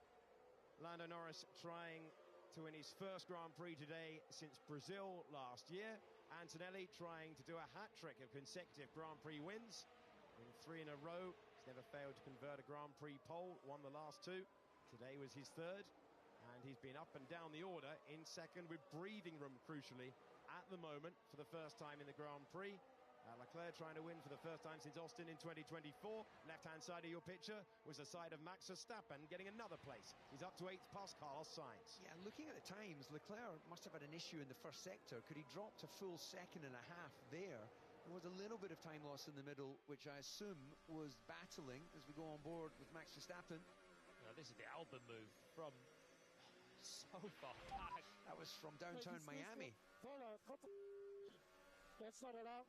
Lando Norris trying to win his first Grand Prix today since Brazil last year. Antonelli trying to do a hat-trick of consecutive Grand Prix wins. In 3 in a row, he's never failed to convert a Grand Prix pole, won the last 2. Today was his 3rd, and he's been up and down the order in 2nd with breathing room, crucially, at the moment for the first time in the Grand Prix. Leclerc trying to win for the first time since Austin in 2024. Left-hand side of your picture was the side of Max Verstappen getting another place. He's up to 8th past Carlos Sainz. Yeah, looking at the times, Leclerc must have had an issue in the first sector. Could he drop a full 1.5 seconds there? There was a little bit of time loss in the middle, which I assume was battling as we go on board with Max Verstappen. Now, this is the Albon move from so far back. That was from downtown Miami. That's not allowed.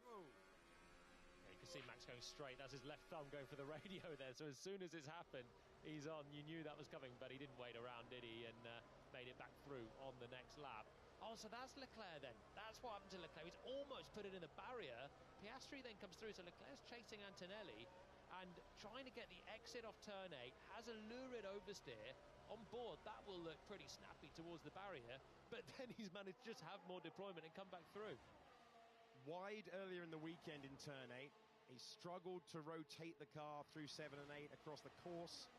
Yeah, you can see Max going straight. That's his left thumb going for the radio there. So as soon as it's happened, he's on. You knew that was coming, but he didn't wait around, did he? And made it back through on the next lap. Oh, so that's Leclerc then. That's what happened to Leclerc. He's almost put it in the barrier. Piastri then comes through. So Leclerc's chasing Antonelli and trying to get the exit off turn 8. Has a lurid oversteer. On board, that will look pretty snappy towards the barrier. But then he's managed to just have more deployment and come back through. Wide earlier in the weekend in turn 8. He struggled to rotate the car through 7 and 8 across the course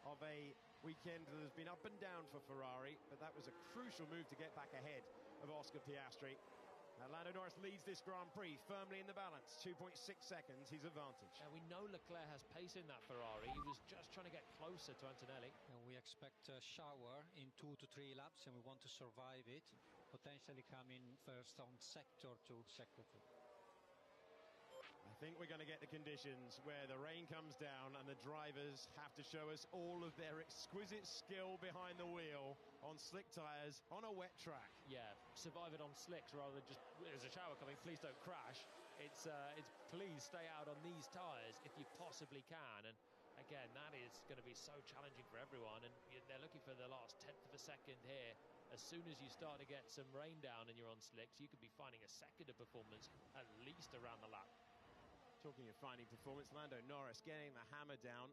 of a weekend that has been up and down for Ferrari, but that was a crucial move to get back ahead of Oscar Piastri. Lando Norris leads this Grand Prix firmly in the balance, 2.6 seconds his advantage. Now we know Leclerc has pace in that Ferrari. He was just trying to get closer to Antonelli. And we expect a shower in 2 to 3 laps, and we want to survive it. Potentially come in first on sector 2, sector 2. I think we're going to get the conditions where the rain comes down and the drivers have to show us all of their exquisite skill behind the wheel on slick tyres on a wet track. Yeah, survive it on slicks rather than just, there's a shower coming, please don't crash. It's please stay out on these tyres if you possibly can. And again, that is going to be so challenging for everyone. And they're looking for the last 1/10 of a second here. As soon as you start to get some rain down and you're on slicks, you could be finding a second of performance at least around the lap. Talking of finding performance, Lando Norris getting the hammer down.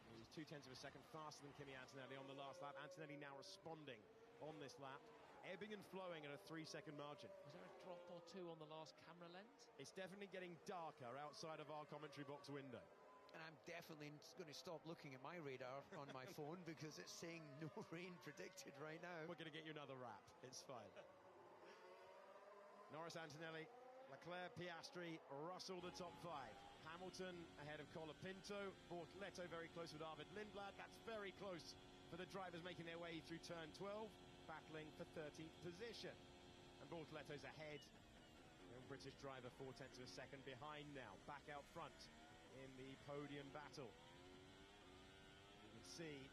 He's 0.2 of a second faster than Kimi Antonelli on the last lap. Antonelli now responding on this lap, ebbing and flowing at a 3-second margin. Was there a drop or two on the last camera lens? It's definitely getting darker outside of our commentary box window. And I'm definitely going to stop looking at my radar on my phone because it's saying no rain predicted right now. We're going to get you another wrap. It's fine. Norris, Antonelli, Leclerc, Piastri, Russell, the top 5. Hamilton ahead of Colapinto. Bortoleto very close with Arvid Lindblad. That's very close for the drivers making their way through turn 12, battling for 13th position. And Bortoleto's ahead. The British driver 0.4 of a second behind now, back out front in the podium battle. You can see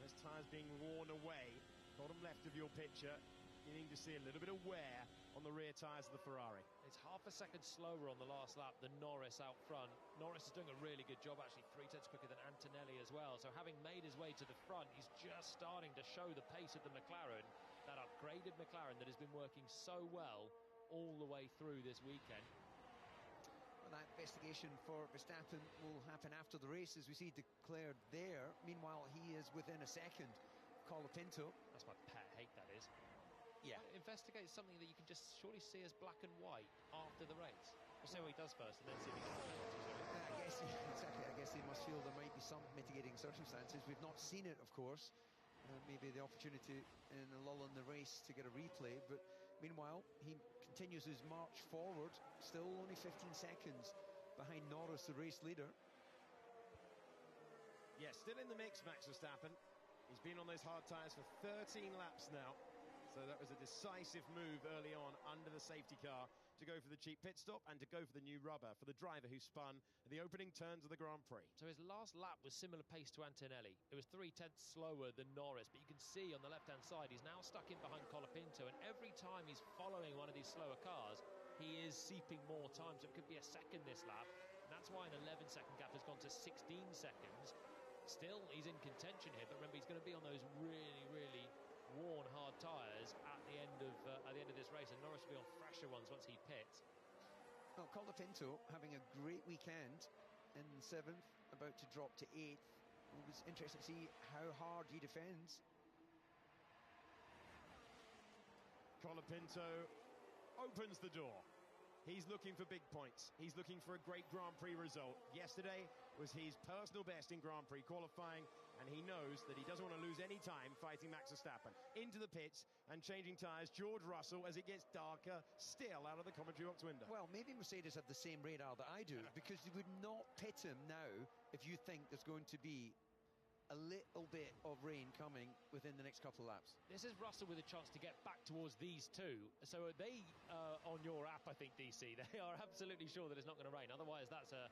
those tyres being worn away. Bottom left of your picture, beginning to see a little bit of wear on the rear tyres of the Ferrari. It's half a second slower on the last lap than Norris out front. Norris is doing a really good job, actually 0.3 quicker than Antonelli as well. So having made his way to the front, he's just starting to show the pace of the McLaren, that upgraded McLaren that has been working so well all the way through this weekend. Well, that investigation for Verstappen will happen after the race, as we see declared there. Meanwhile, he is within a second. Colapinto. That's my pet hate, that is. Yeah. Investigate something that you can just surely see as black and white after the race. We'll see what he does first and then see if he can. I guess, exactly. I guess they must feel there might be some mitigating circumstances. We've not seen it, of course. Maybe the opportunity in a lull in the race to get a replay. But meanwhile, he continues his march forward. Still only 15 seconds behind Norris, the race leader. Yes, still in the mix, Max Verstappen. He's been on those hard tyres for 13 laps now. So that was a decisive move early on under the safety car to go for the cheap pit stop and to go for the new rubber for the driver who spun at the opening turns of the Grand Prix. So his last lap was similar pace to Antonelli. It was 0.3 slower than Norris, but you can see on the left-hand side he's now stuck in behind Colapinto, and every time he's following one of these slower cars, he is seeping more time, so it could be a second this lap, and that's why an 11-second gap has gone to 16 seconds. Still, he's in contention here, but remember, he's going to be on those really, really worn hard tyres at the end of this race, and Norris will be on fresher ones once he pits. Well, Colapinto having a great weekend in 7th, about to drop to 8th. It was interesting to see how hard he defends. Colapinto opens the door. He's looking for big points. He's looking for a great Grand Prix result. Yesterday was his personal best in Grand Prix qualifying, and he knows that he doesn't want to lose any time fighting Max Verstappen. Into the pits and changing tyres, George Russell, as it gets darker, still out of the commentary box window. Well, maybe Mercedes have the same radar that I do, because you would not pit him now if you think there's going to be a little bit of rain coming within the next couple of laps. This is Russell with a chance to get back towards these two. So are they on your app, I think, DC? They are absolutely sure that it's not going to rain. Otherwise, that's a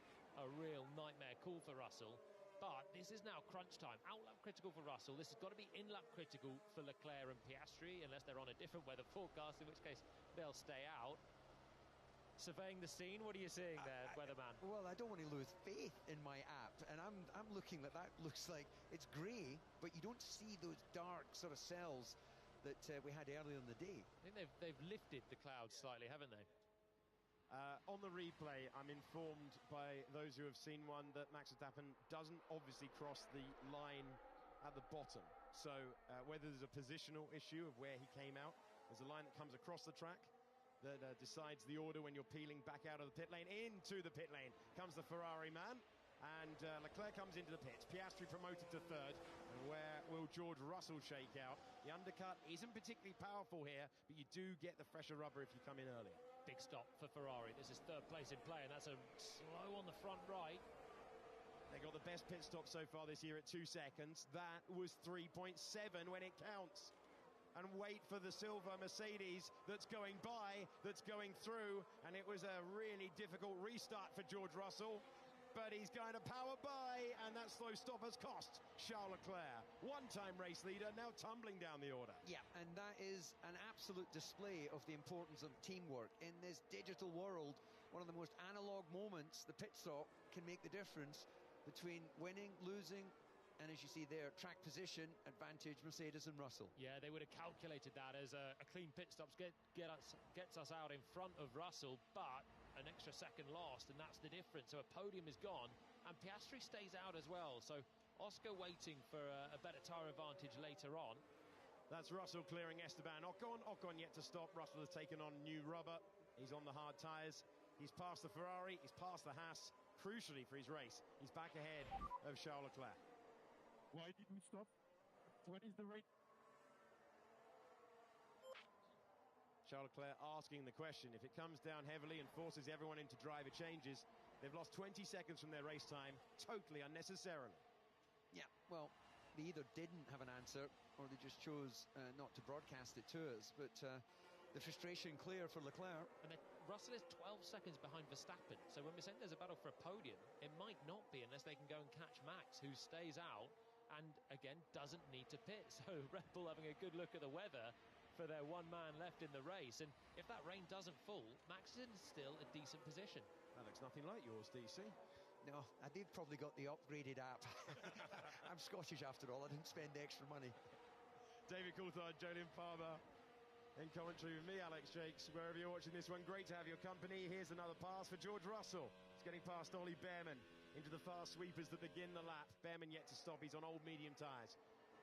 real nightmare call for Russell. But this is now crunch time. Out-lap critical for Russell. This has got to be in-lap critical for Leclerc and Piastri, unless they're on a different weather forecast, in which case they'll stay out. Surveying the scene, what are you seeing there, weatherman? Well, I don't want to lose faith in my app, and I'm looking at that. Looks like it's grey, but you don't see those dark sort of cells that we had earlier in the day. I think they've lifted the clouds slightly, haven't they? On the replay, I'm informed by those who have seen one that Max Verstappen doesn't obviously cross the line at the bottom. So whether there's a positional issue of where he came out, there's a line that comes across the track that decides the order when you're peeling back out of the pit lane. Into the pit lane comes the Ferrari man, and Leclerc comes into the pits. Piastri promoted to 3rd, and where will George Russell shake out? The undercut isn't particularly powerful here, but you do get the fresher rubber if you come in earlier. Big stop for Ferrari. This is 3rd place in play, and that's a slow on the front right. They got the best pit stop so far this year at 2 seconds. That was 3.7 when it counts. And wait for the silver Mercedes that's going by, that's going through, and it was a really difficult restart for George Russell, but he's going to power by, and that slow stop has cost Charles Leclerc, one-time race leader, now tumbling down the order. Yeah, and that is an absolute display of the importance of teamwork. In this digital world, one of the most analog moments, the pit stop, can make the difference between winning, losing, and as you see there, track position advantage, Mercedes and Russell. Yeah, they would have calculated that as a clean pit stop gets us out in front of Russell, but an extra second lost, and that's the difference. So a podium is gone, and Piastri stays out as well. So Oscar waiting for a better tyre advantage later on. That's Russell clearing Esteban Ocon. Ocon yet to stop. Russell has taken on new rubber. He's on the hard tyres. He's past the Ferrari. He's past the Haas. Crucially for his race, he's back ahead of Charles Leclerc. Why did we stop? When is the race? Charles Leclerc asking the question. If it comes down heavily and forces everyone into driver changes, They've lost 20 seconds from their race time, totally unnecessarily. Yeah, well, they either didn't have an answer or they just chose not to broadcast it to us. But the frustration clear for Leclerc. And Russell is 12 seconds behind Verstappen. So when we're saying there's a battle for a podium, it might not be unless they can go and catch Max, who stays out and, again, doesn't need to pit. So Red Bull having a good look at the weather for their one man left in the race. And if that rain doesn't fall, Max is in still a decent position. That looks nothing like yours, DC. No, they've probably got the upgraded app. I'm Scottish after all. I didn't spend the extra money. David Coulthard, Jolyon Palmer in commentary with me, Alex Jakes. Wherever you're watching this one, great to have your company. Here's another pass for George Russell. He's getting past Ollie Behrman into the fast sweepers that begin the lap. Behrman yet to stop. He's on old medium tyres.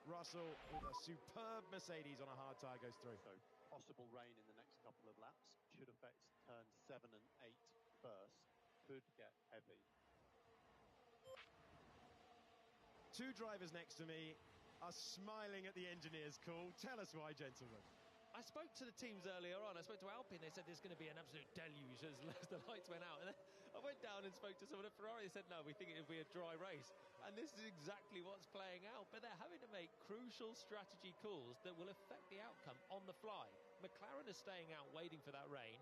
Russell with a superb Mercedes on a hard tyre goes through. So possible rain in the next couple of laps should affect turns 7 and 8 first. Could get heavy. Two drivers next to me are smiling at the engineer's call. Tell us why, gentlemen. I spoke to the teams earlier on. I spoke to Alpine. They said there's going to be an absolute deluge as the lights went out. And then I went down and spoke to someone at Ferrari. They said, no, we think it'll be a dry race. And this is exactly what's playing out. But they're having to make crucial strategy calls that will affect the outcome on the fly. McLaren is staying out waiting for that rain.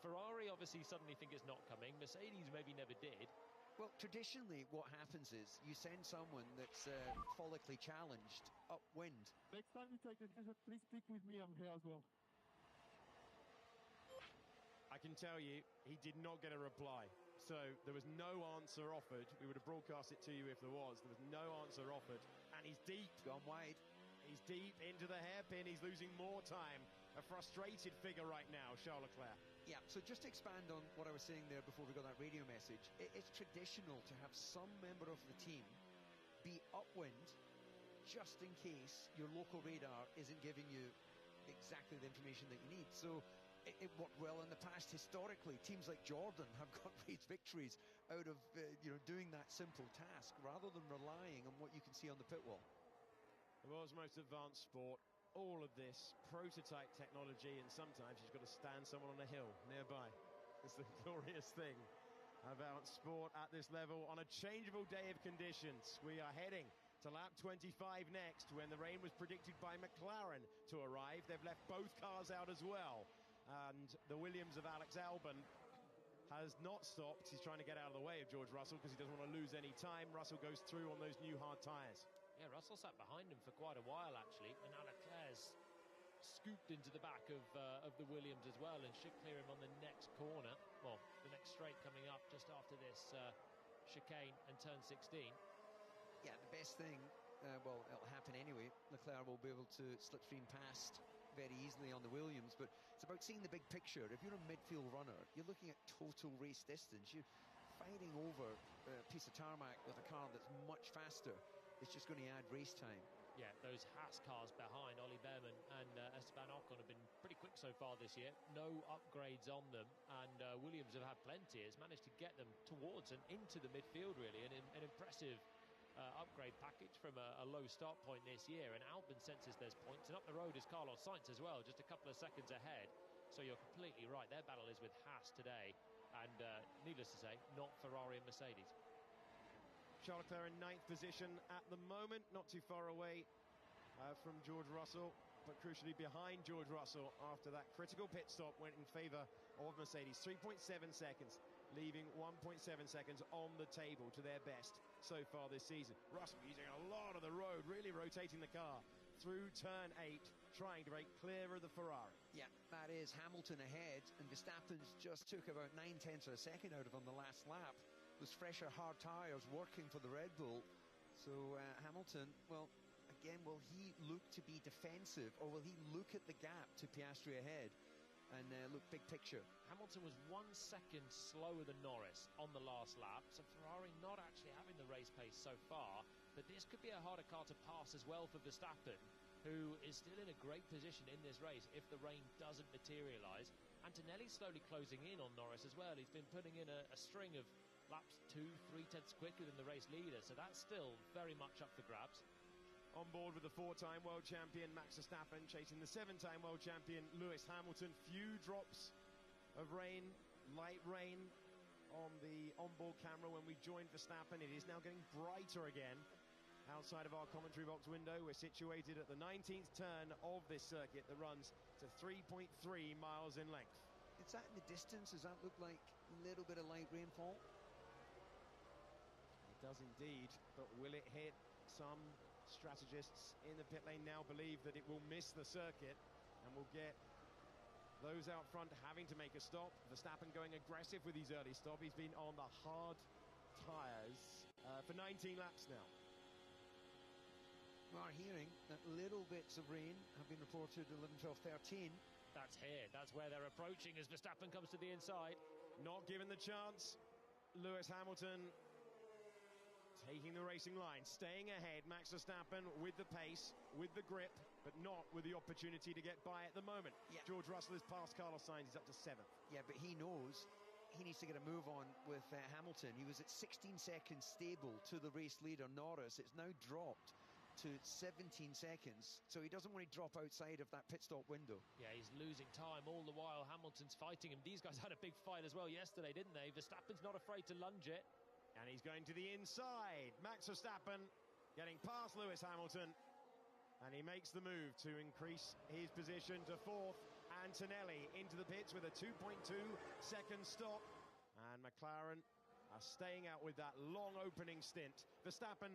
Ferrari obviously suddenly think it's not coming. Mercedes maybe never did. Well, traditionally, what happens is you send someone that's follically challenged upwind. Next time you take the decision, please speak with me. I'm here as well. I can tell you, he did not get a reply. So there was no answer offered. We would have broadcast it to you if there was. There was no answer offered. And he's deep. Gone wide. He's deep into the hairpin. He's losing more time. A frustrated figure right now, Charles Leclerc. Yeah, so just to expand on what I was saying there before we got that radio message, it's traditional to have some member of the team be upwind just in case your local radar isn't giving you exactly the information that you need. So it worked well in the past historically. Teams like Jordan have got race victories out of doing that simple task rather than relying on what you can see on the pit wall. The world's most advanced sport. All of this prototype technology, and sometimes you've got to stand someone on a hill nearby. It's the glorious thing about sport at this level on a changeable day of conditions. We are heading to lap 25 next, when the rain was predicted by McLaren to arrive. They've left both cars out as well, and the Williams of Alex Albon has not stopped. He's trying to get out of the way of George Russell because he doesn't want to lose any time. Russell goes through on those new hard tyres. Yeah, Russell sat behind him for quite a while, actually, and now Leclerc's scooped into the back of the Williams as well and should clear him on the next corner. Well, the next straight coming up just after this chicane and turn 16. Yeah, the best thing, well, it'll happen anyway. Leclerc will be able to slipstream past very easily on the Williams, but it's about seeing the big picture. If you're a midfield runner, you're looking at total race distance. You're fighting over a piece of tarmac with a car that's much faster. It's just going to add race time. Yeah, those Haas cars behind Ollie Behrman and Esteban Ocon have been pretty quick so far this year. No upgrades on them, and Williams have had plenty. Has managed to get them towards and into the midfield, really. An impressive upgrade package from a low start point this year. And Albon senses there's points, and up the road is Carlos Sainz as well, just a couple of seconds ahead. So you're completely right. Their battle is with Haas today, and needless to say, not Ferrari and Mercedes. Charles Leclerc in 9th position at the moment, not too far away from George Russell, but crucially behind George Russell after that critical pit stop went in favour of Mercedes. 3.7 seconds, leaving 1.7 seconds on the table to their best so far this season. Russell using a lot of the road, really rotating the car through turn 8, trying to break clear of the Ferrari. Yeah, that is Hamilton ahead, and Verstappen's just took about 9/10 of a second out of on the last lap. Those fresher hard tyres working for the Red Bull. So Hamilton, well, again, will he look to be defensive, or will he look at the gap to Piastri ahead and look big picture? Hamilton was 1 second slower than Norris on the last lap, so Ferrari not actually having the race pace so far, but this could be a harder car to pass as well for Verstappen, who is still in a great position in this race if the rain doesn't materialise. Antonelli's slowly closing in on Norris as well. He's been putting in a string of laps 2-3 tenths quicker than the race leader, so that's still very much up for grabs. On board with the 4-time world champion Max Verstappen, chasing the 7-time world champion Lewis Hamilton. Few drops of rain, light rain on the onboard camera when we joined Verstappen. It is now getting brighter again. Outside of our commentary box window, we're situated at the 19th turn of this circuit that runs to 3.3 miles in length. Is that in the distance? Does that look like a little bit of light rainfall? It does indeed, but will it hit? Some strategists in the pit lane now believe that it will miss the circuit and will get those out front having to make a stop. Verstappen going aggressive with his early stop. He's been on the hard tyres for 19 laps now. We are hearing that little bits of rain have been reported 11, 12, 13. That's here. That's where they're approaching as Verstappen comes to the inside. Not given the chance. Lewis Hamilton taking the racing line, staying ahead. Max Verstappen with the pace, with the grip, but not with the opportunity to get by at the moment. Yeah. George Russell has passed Carlos Sainz. He's up to 7th. Yeah, but he knows he needs to get a move on with Hamilton. He was at 16 seconds stable to the race leader, Norris. It's now dropped to 17 seconds, so he doesn't want to drop outside of that pit stop window. Yeah, he's losing time all the while. Hamilton's fighting him. These guys had a big fight as well yesterday, didn't they? Verstappen's not afraid to lunge it. And he's going to the inside. Max Verstappen getting past Lewis Hamilton. And he makes the move to increase his position to 4th. Antonelli into the pits with a 2.2-second stop. And McLaren are staying out with that long opening stint. Verstappen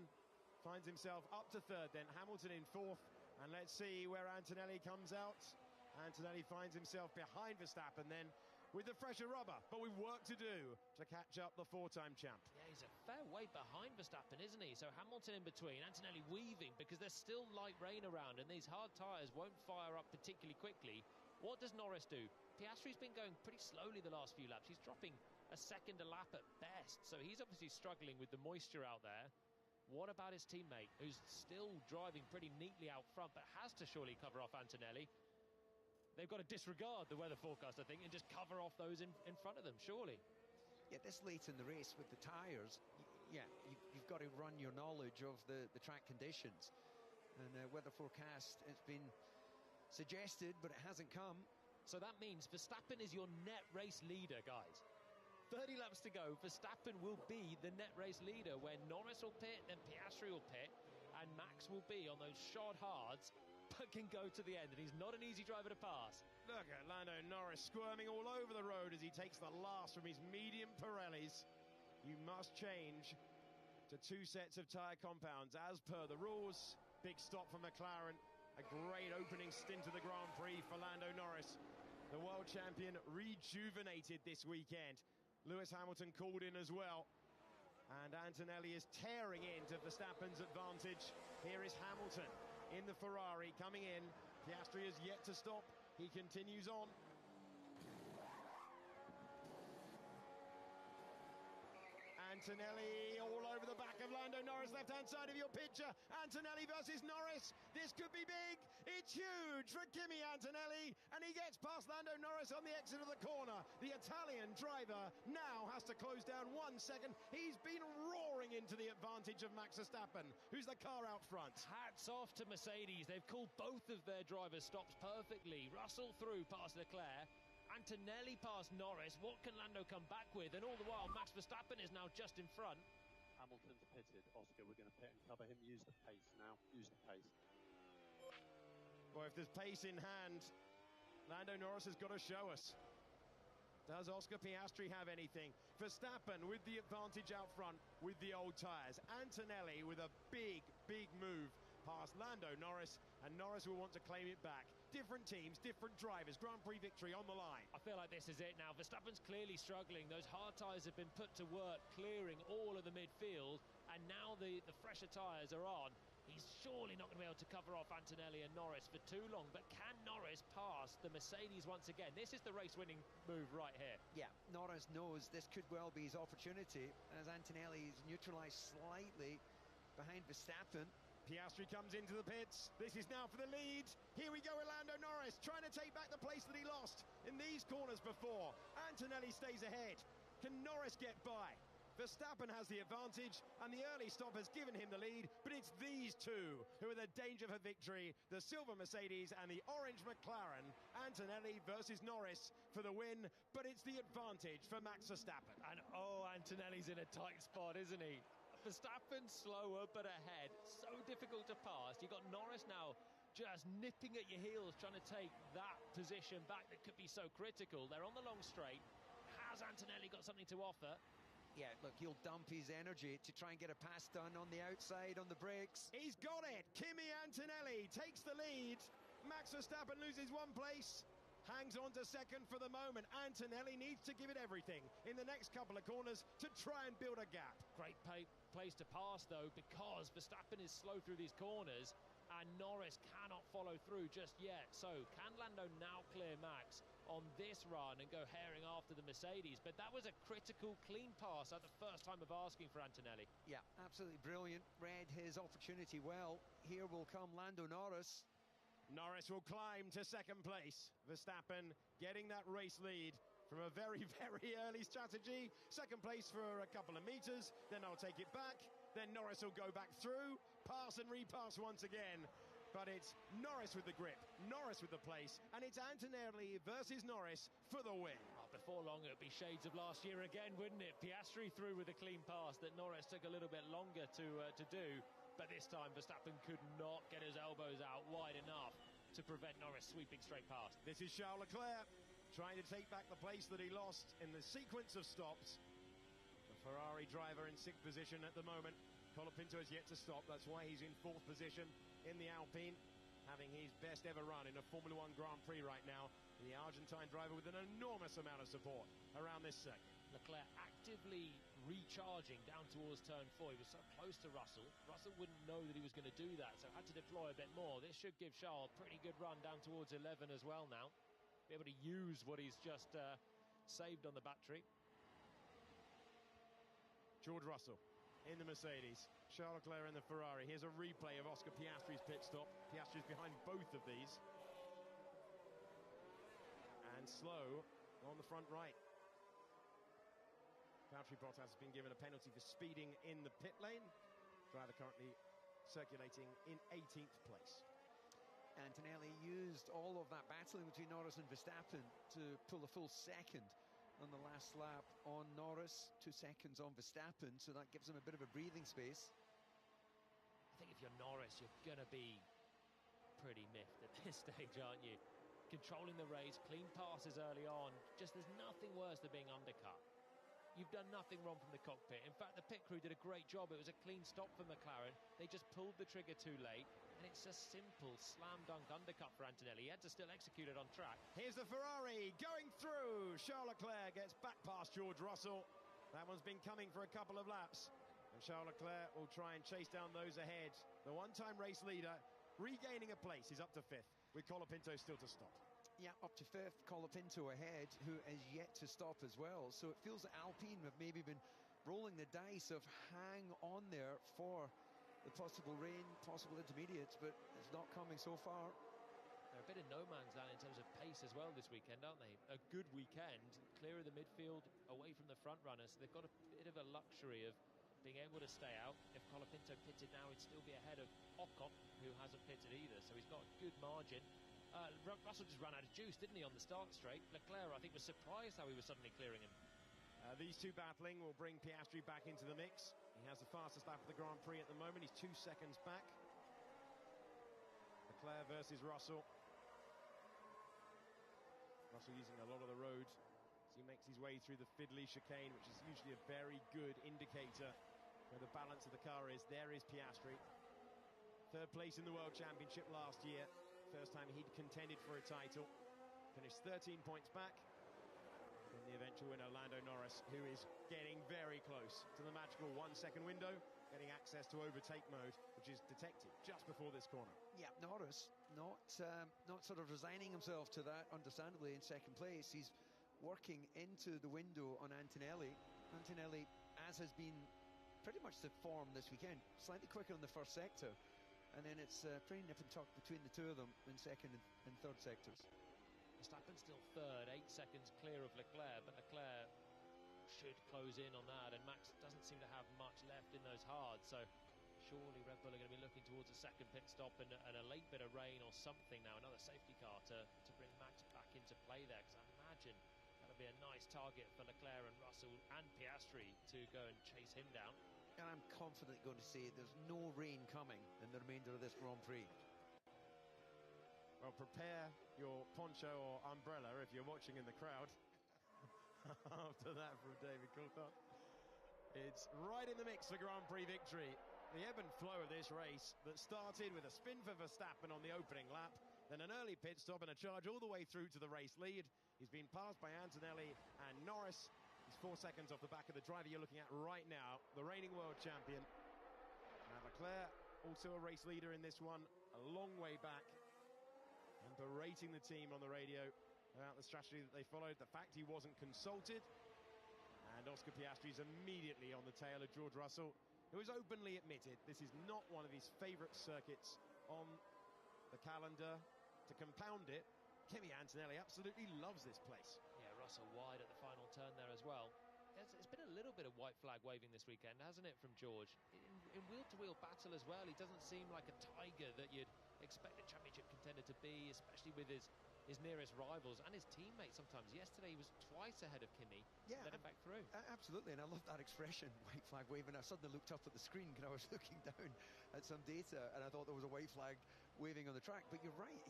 finds himself up to 3rd, then Hamilton in 4th. And let's see where Antonelli comes out. Antonelli finds himself behind Verstappen then with the fresher rubber, but we've work to do to catch up the 4-time champ. Yeah, he's a fair way behind Verstappen, isn't he? So Hamilton in between, Antonelli weaving because there's still light rain around and these hard tyres won't fire up particularly quickly. What does Norris do? Piastri's been going pretty slowly the last few laps. He's dropping a second a lap at best, so he's obviously struggling with the moisture out there. What about his teammate, who's still driving pretty neatly out front, but has to surely cover off Antonelli? They've got to disregard the weather forecast, I think, and just cover off those in front of them, surely. Yeah, this late in the race with the tyres, you've got to run your knowledge of the track conditions. And weather forecast, it's been suggested, but it hasn't come. So that means Verstappen is your net race leader, guys. 30 laps to go, Verstappen will be the net race leader, where Norris will pit, then Piastri will pit, and Max will be on those short hards, but can go to the end, and he's not an easy driver to pass. Look at Lando Norris squirming all over the road as he takes the last from his medium Pirellis. You must change to 2 sets of tyre compounds as per the rules. Big stop for McLaren. A great opening stint of the Grand Prix for Lando Norris. The world champion rejuvenated this weekend. Lewis Hamilton called in as well. And Antonelli is tearing into Verstappen's advantage. Here is Hamilton in the Ferrari coming in. Piastri has yet to stop. He continues on. Antonelli all over the back of Lando Norris, left-hand side of your picture. Antonelli versus Norris. This could be big. It's huge for Kimi Antonelli, and he gets past Lando Norris on the exit of the corner. The Italian driver now has to close down 1 second. He's been roaring into the advantage of Max Verstappen, who's the car out front. Hats off to Mercedes. They've called both of their drivers' stops perfectly. Russell through past Leclerc. Antonelli past Norris. What can Lando come back with? And all the while, Max Verstappen is now just in front. Hamilton's pitted. Oscar, we're going to pit and cover him. Use the pace now. Use the pace. Well, if there's pace in hand, Lando Norris has got to show us. Does Oscar Piastri have anything? Verstappen with the advantage out front with the old tyres. Antonelli with a big, big move past Lando Norris, and Norris will want to claim it back. Different teams, different drivers, Grand Prix victory on the line. I feel like this is it now. Verstappen's clearly struggling. Those hard tyres have been put to work, clearing all of the midfield, and now the fresher tyres are on. He's surely not going to be able to cover off Antonelli and Norris for too long, but can Norris pass the Mercedes once again? This is the race-winning move right here. Yeah, Norris knows this could well be his opportunity, as Antonelli is neutralised slightly behind Verstappen. Piastri comes into the pits. This is now for the lead. Here we go with Lando Norris, trying to take back the place that he lost in these corners before. Antonelli stays ahead. Can Norris get by? Verstappen has the advantage, and the early stop has given him the lead, but it's these two who are the danger for victory, the silver Mercedes and the orange McLaren. Antonelli versus Norris for the win, but it's the advantage for Max Verstappen. And oh, Antonelli's in a tight spot, isn't he? Verstappen slower but ahead, so difficult to pass. You've got Norris now just nipping at your heels, trying to take that position back that could be so critical. They're on the long straight. Has Antonelli got something to offer? Yeah, look, he'll dump his energy to try and get a pass done on the outside, on the brakes. He's got it! Kimi Antonelli takes the lead. Max Verstappen loses one place, hangs on to second for the moment. Antonelli needs to give it everything in the next couple of corners to try and build a gap. Great place to pass, though, because Verstappen is slow through these corners and Norris cannot follow through just yet. So can Lando now clear Max on this run and go herring after the Mercedes? But that was a critical clean pass at the first time of asking for Antonelli. Yeah, absolutely brilliant. Read his opportunity well. Here will come Lando Norris. Norris will climb to second place. Verstappen getting that race lead from a very, very early strategy. Second place for a couple of meters, then I'll take it back. Then Norris will go back through, pass and repass once again. But it's Norris with the grip, Norris with the place, and it's Antonelli versus Norris for the win. Oh, before long, it would be shades of last year again, wouldn't it? Piastri through with a clean pass that Norris took a little bit longer to do. But this time, Verstappen could not get his elbows out wide enough to prevent Norris sweeping straight past. This is Charles Leclerc trying to take back the place that he lost in the sequence of stops. The Ferrari driver in 6th position at the moment. Colapinto has yet to stop. That's why he's in 4th position in the Alpine, having his best ever run in a Formula 1 Grand Prix right now. The Argentine driver with an enormous amount of support around this circuit. Leclerc actively recharging down towards turn 4. He was so close to Russell. Russell wouldn't know that he was going to do that, so had to deploy a bit more. This should give Charles a pretty good run down towards 11 as well now. Be able to use what he's just saved on the battery. George Russell in the Mercedes, Charles Leclerc in the Ferrari. Here's a replay of Oscar Piastri's pit stop. Piastri's behind both of these. And slow on the front right. Valtteri Bottas has been given a penalty for speeding in the pit lane. Driver currently circulating in 18th place. Antonelli used all of that battling between Norris and Verstappen to pull a full second on the last lap on Norris, 2 seconds on Verstappen, so that gives him a bit of a breathing space. I think if you're Norris, you're going to be pretty miffed at this stage, aren't you? Controlling the race, clean passes early on, just there's nothing worse than being undercut. You've done nothing wrong from the cockpit. In fact, the pit crew did a great job. It was a clean stop for McLaren. They just pulled the trigger too late, and it's a simple slam-dunk undercut for Antonelli. He had to still execute it on track. Here's the Ferrari going through. Charles Leclerc gets back past George Russell. That one's been coming for a couple of laps. And Charles Leclerc will try and chase down those ahead. The one-time race leader regaining a place. He's up to 5th, with Colapinto still to stop. Yeah, up to 5th, Colapinto ahead, who is yet to stop as well. So it feels that Alpine have maybe been rolling the dice of hang on there for the possible rain, possible intermediates, but it's not coming so far. They're a bit of no man's land in terms of pace as well this weekend, aren't they? A good weekend, clear of the midfield, away from the front runners. So they've got a bit of a luxury of being able to stay out. If Colapinto pitted now, he'd still be ahead of Ocon, who hasn't pitted either. So he's got a good margin. Russell just ran out of juice, didn't he, on the start straight? Leclerc, I think, was surprised how he was suddenly clearing him. These two battling will bring Piastri back into the mix. He has the fastest lap of the Grand Prix at the moment. He's 2 seconds back. Leclerc versus Russell. Russell using a lot of the road as he makes his way through the fiddly chicane, which is usually a very good indicator where the balance of the car is. There is Piastri. 3rd place in the World Championship last year. First time he'd contended for a title. Finished 13 points back. And the eventual winner, Lando Norris, who is getting very close to the magical 1 second window, getting access to overtake mode, which is detected just before this corner. Yeah, Norris not sort of resigning himself to that, understandably, in 2nd place. He's working into the window on Antonelli. Antonelli, as has been pretty much the form this weekend, slightly quicker in the 1st sector. And then it's pretty nip and tuck between the two of them in 2nd and 3rd sectors. Verstappen still 3rd, 8 seconds clear of Leclerc, but Leclerc should close in on that, and Max doesn't seem to have much left in those hards, so surely Red Bull are going to be looking towards a second pit stop and a late bit of rain or something now, another safety car to bring Max back into play there, because I imagine that'll be a nice target for Leclerc and Russell and Piastri to go and chase him down. And I'm confident going to say there's no rain coming in the remainder of this Grand Prix. Well, prepare your poncho or umbrella if you're watching in the crowd. After that from David Coulthard. It's right in the mix for Grand Prix victory. The ebb and flow of this race that started with a spin for Verstappen on the opening lap, then an early pit stop and a charge all the way through to the race lead. He's been passed by Antonelli and Norris. He's 4 seconds off the back of the driver you're looking at right now, the reigning world champion. Now Leclerc, also a race leader in this one, a long way back, and berating the team on the radio about the strategy that they followed, the fact he wasn't consulted. And Oscar Piastri's immediately on the tail of George Russell, who has openly admitted this is not one of his favourite circuits on the calendar. To compound it, Kimi Antonelli absolutely loves this place. Yeah, Russell wide at the final turn there as well. It's been a little bit of white flag waving this weekend, hasn't it, from George? In wheel-to-wheel battle as well, he doesn't seem like a tiger that you'd expect a championship contender to be, especially with his nearest rivals and his teammates sometimes. Yesterday he was twice ahead of Kimi, let him back through. Absolutely, and I love that expression, white flag waving. I suddenly looked up at the screen because I was looking down at some data and I thought there was a white flag waving on the track. But you're right,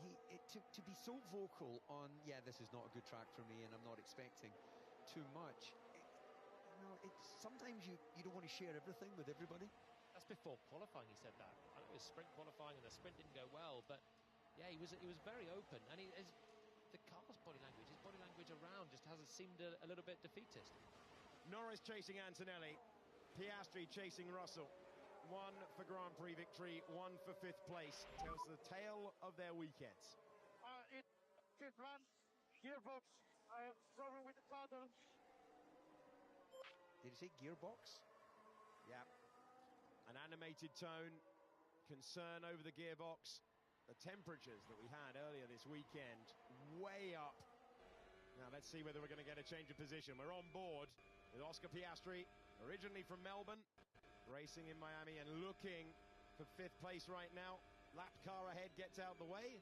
to be so vocal on, yeah, this is not a good track for me and I'm not expecting too much. Sometimes you don't want to share everything with everybody. That's before qualifying he said that. I know it was sprint qualifying and the sprint didn't go well, but yeah, he was very open, and the car's body language around just hasn't seemed a little bit defeatist. Norris chasing Antonelli, Piastri chasing Russell. One for Grand Prix victory, one for 5th place. Tells the tale of their weekends. Fifth run, gearbox. I am struggling with the throttle. Did you say gearbox? Yeah. An animated tone, concern over the gearbox. The temperatures that we had earlier this weekend, way up. Now let's see whether we're going to get a change of position. We're on board with Oscar Piastri, originally from Melbourne, racing in Miami and looking for 5th place right now. Lap car ahead gets out the way,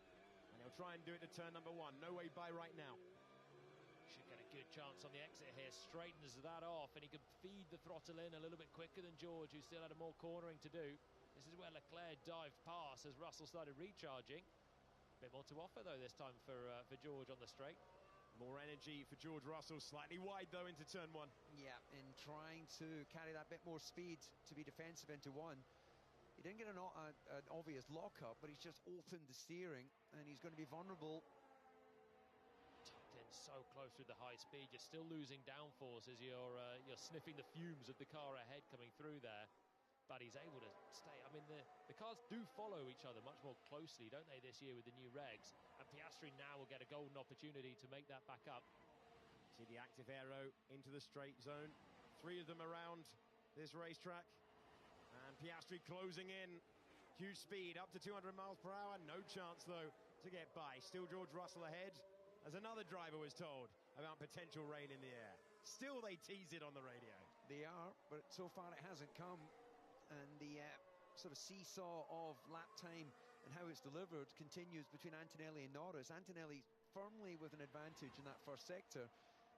and he'll try and do it to turn number 1. No way by right now. Should get a good chance on the exit here, straightens that off, and he could feed the throttle in a little bit quicker than George, who still had a more cornering to do. This is where Leclerc dived past as Russell started recharging. A bit more to offer, though, this time for George on the straight. More energy for George Russell, slightly wide, though, into turn 1. Yeah, in trying to carry that bit more speed to be defensive into 1. He didn't get an obvious lock-up, but he's just opened the steering, and he's going to be vulnerable. Tucked in so close with the high speed, you're still losing downforce as you're sniffing the fumes of the car ahead coming through there. But he's able to stay. I mean, the cars do follow each other much more closely, don't they, this year with the new regs? And Piastri now will get a golden opportunity to make that back up. See the active aero into the straight zone. 3 of them around this racetrack. And Piastri closing in. Huge speed, up to 200 miles per hour. No chance, though, to get by. Still George Russell ahead, as another driver was told about potential rain in the air. Still they tease it on the radio. They are, but so far it hasn't come. And the sort of seesaw of lap time and how it's delivered continues between Antonelli and Norris. Antonelli firmly with an advantage in that first sector,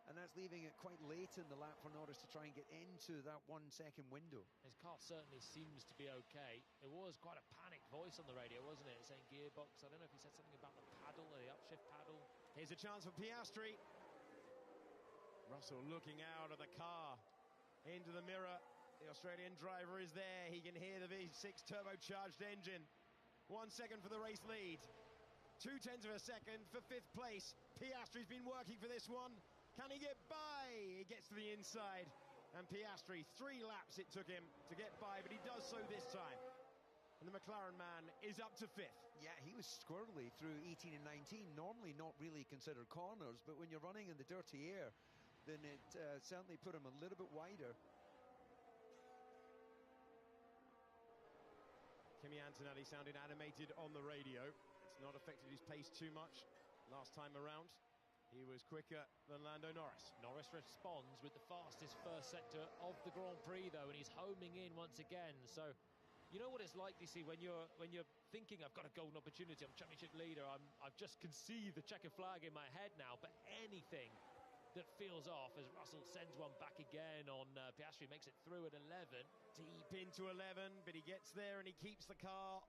and that's leaving it quite late in the lap for Norris to try and get into that 1 second window. His car certainly seems to be okay. It was quite a panicked voice on the radio, wasn't it? Saying gearbox. I don't know if he said something about the paddle or the upshift paddle. Here's a chance for Piastri. Russell looking out of the car into the mirror. The Australian driver is there. He can hear the V6 turbocharged engine. 1 second for the race lead. 0.2 of a second for 5th place. Piastri's been working for this one. Can he get by? He gets to the inside. And Piastri, 3 laps it took him to get by, but he does so this time. And the McLaren man is up to 5th. Yeah, he was squirrely through 18 and 19. Normally not really considered corners, but when you're running in the dirty air, then it certainly put him a little bit wider. Kimi Antonelli sounded animated on the radio. It's not affected his pace too much last time around. He was quicker than Lando Norris. Norris responds with the fastest first sector of the Grand Prix, though, and he's homing in once again. So, you know what it's like, DC, when you're thinking, I've got a golden opportunity, I'm championship leader, I've just conceived the checkered flag in my head now, but anything that feels off as Russell sends one back again on Piastri, makes it through at 11. Deep into 11, but he gets there and he keeps the car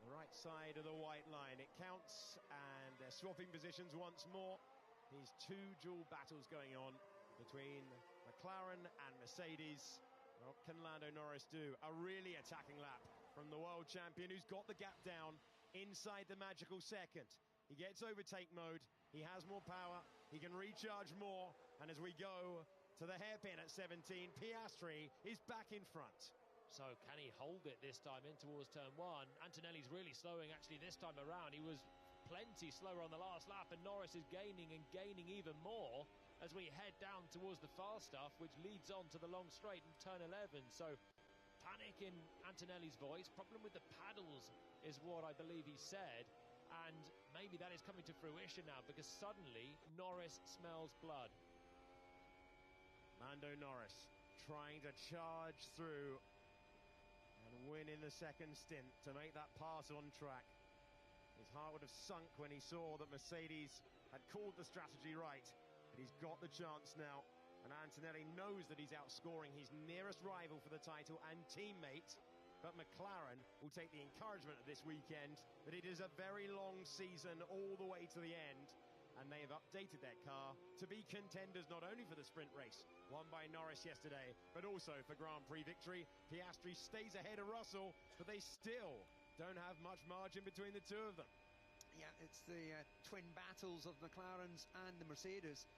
the right side of the white line. It counts, and they're swapping positions once more. These two dual battles going on between McLaren and Mercedes. What can Lando Norris do? A really attacking lap from the world champion, who's got the gap down inside the magical second. He gets overtake mode, he has more power, he can recharge more, and as we go to the hairpin at 17, Piastri is back in front. So can he hold it this time in towards turn one? Antonelli's really slowing actually this time around. He was plenty slower on the last lap, and Norris is gaining and gaining even more as we head down towards the fast stuff, which leads on to the long straight in turn 11. So panic in Antonelli's voice. Problem with the paddles is what I believe he said, and maybe that is coming to fruition now, because suddenly Norris smells blood. Lando Norris trying to charge through and win in the second stint to make that pass on track. His heart would have sunk when he saw that Mercedes had called the strategy right, but he's got the chance now, and Antonelli knows that he's outscoring his nearest rival for the title and teammate. But McLaren will take the encouragement of this weekend that it is a very long season all the way to the end, and they have updated their car to be contenders not only for the sprint race won by Norris yesterday, but also for Grand Prix victory. Piastri stays ahead of Russell, but they still don't have much margin between the two of them. Yeah, it's the twin battles of McLarens and the Mercedes,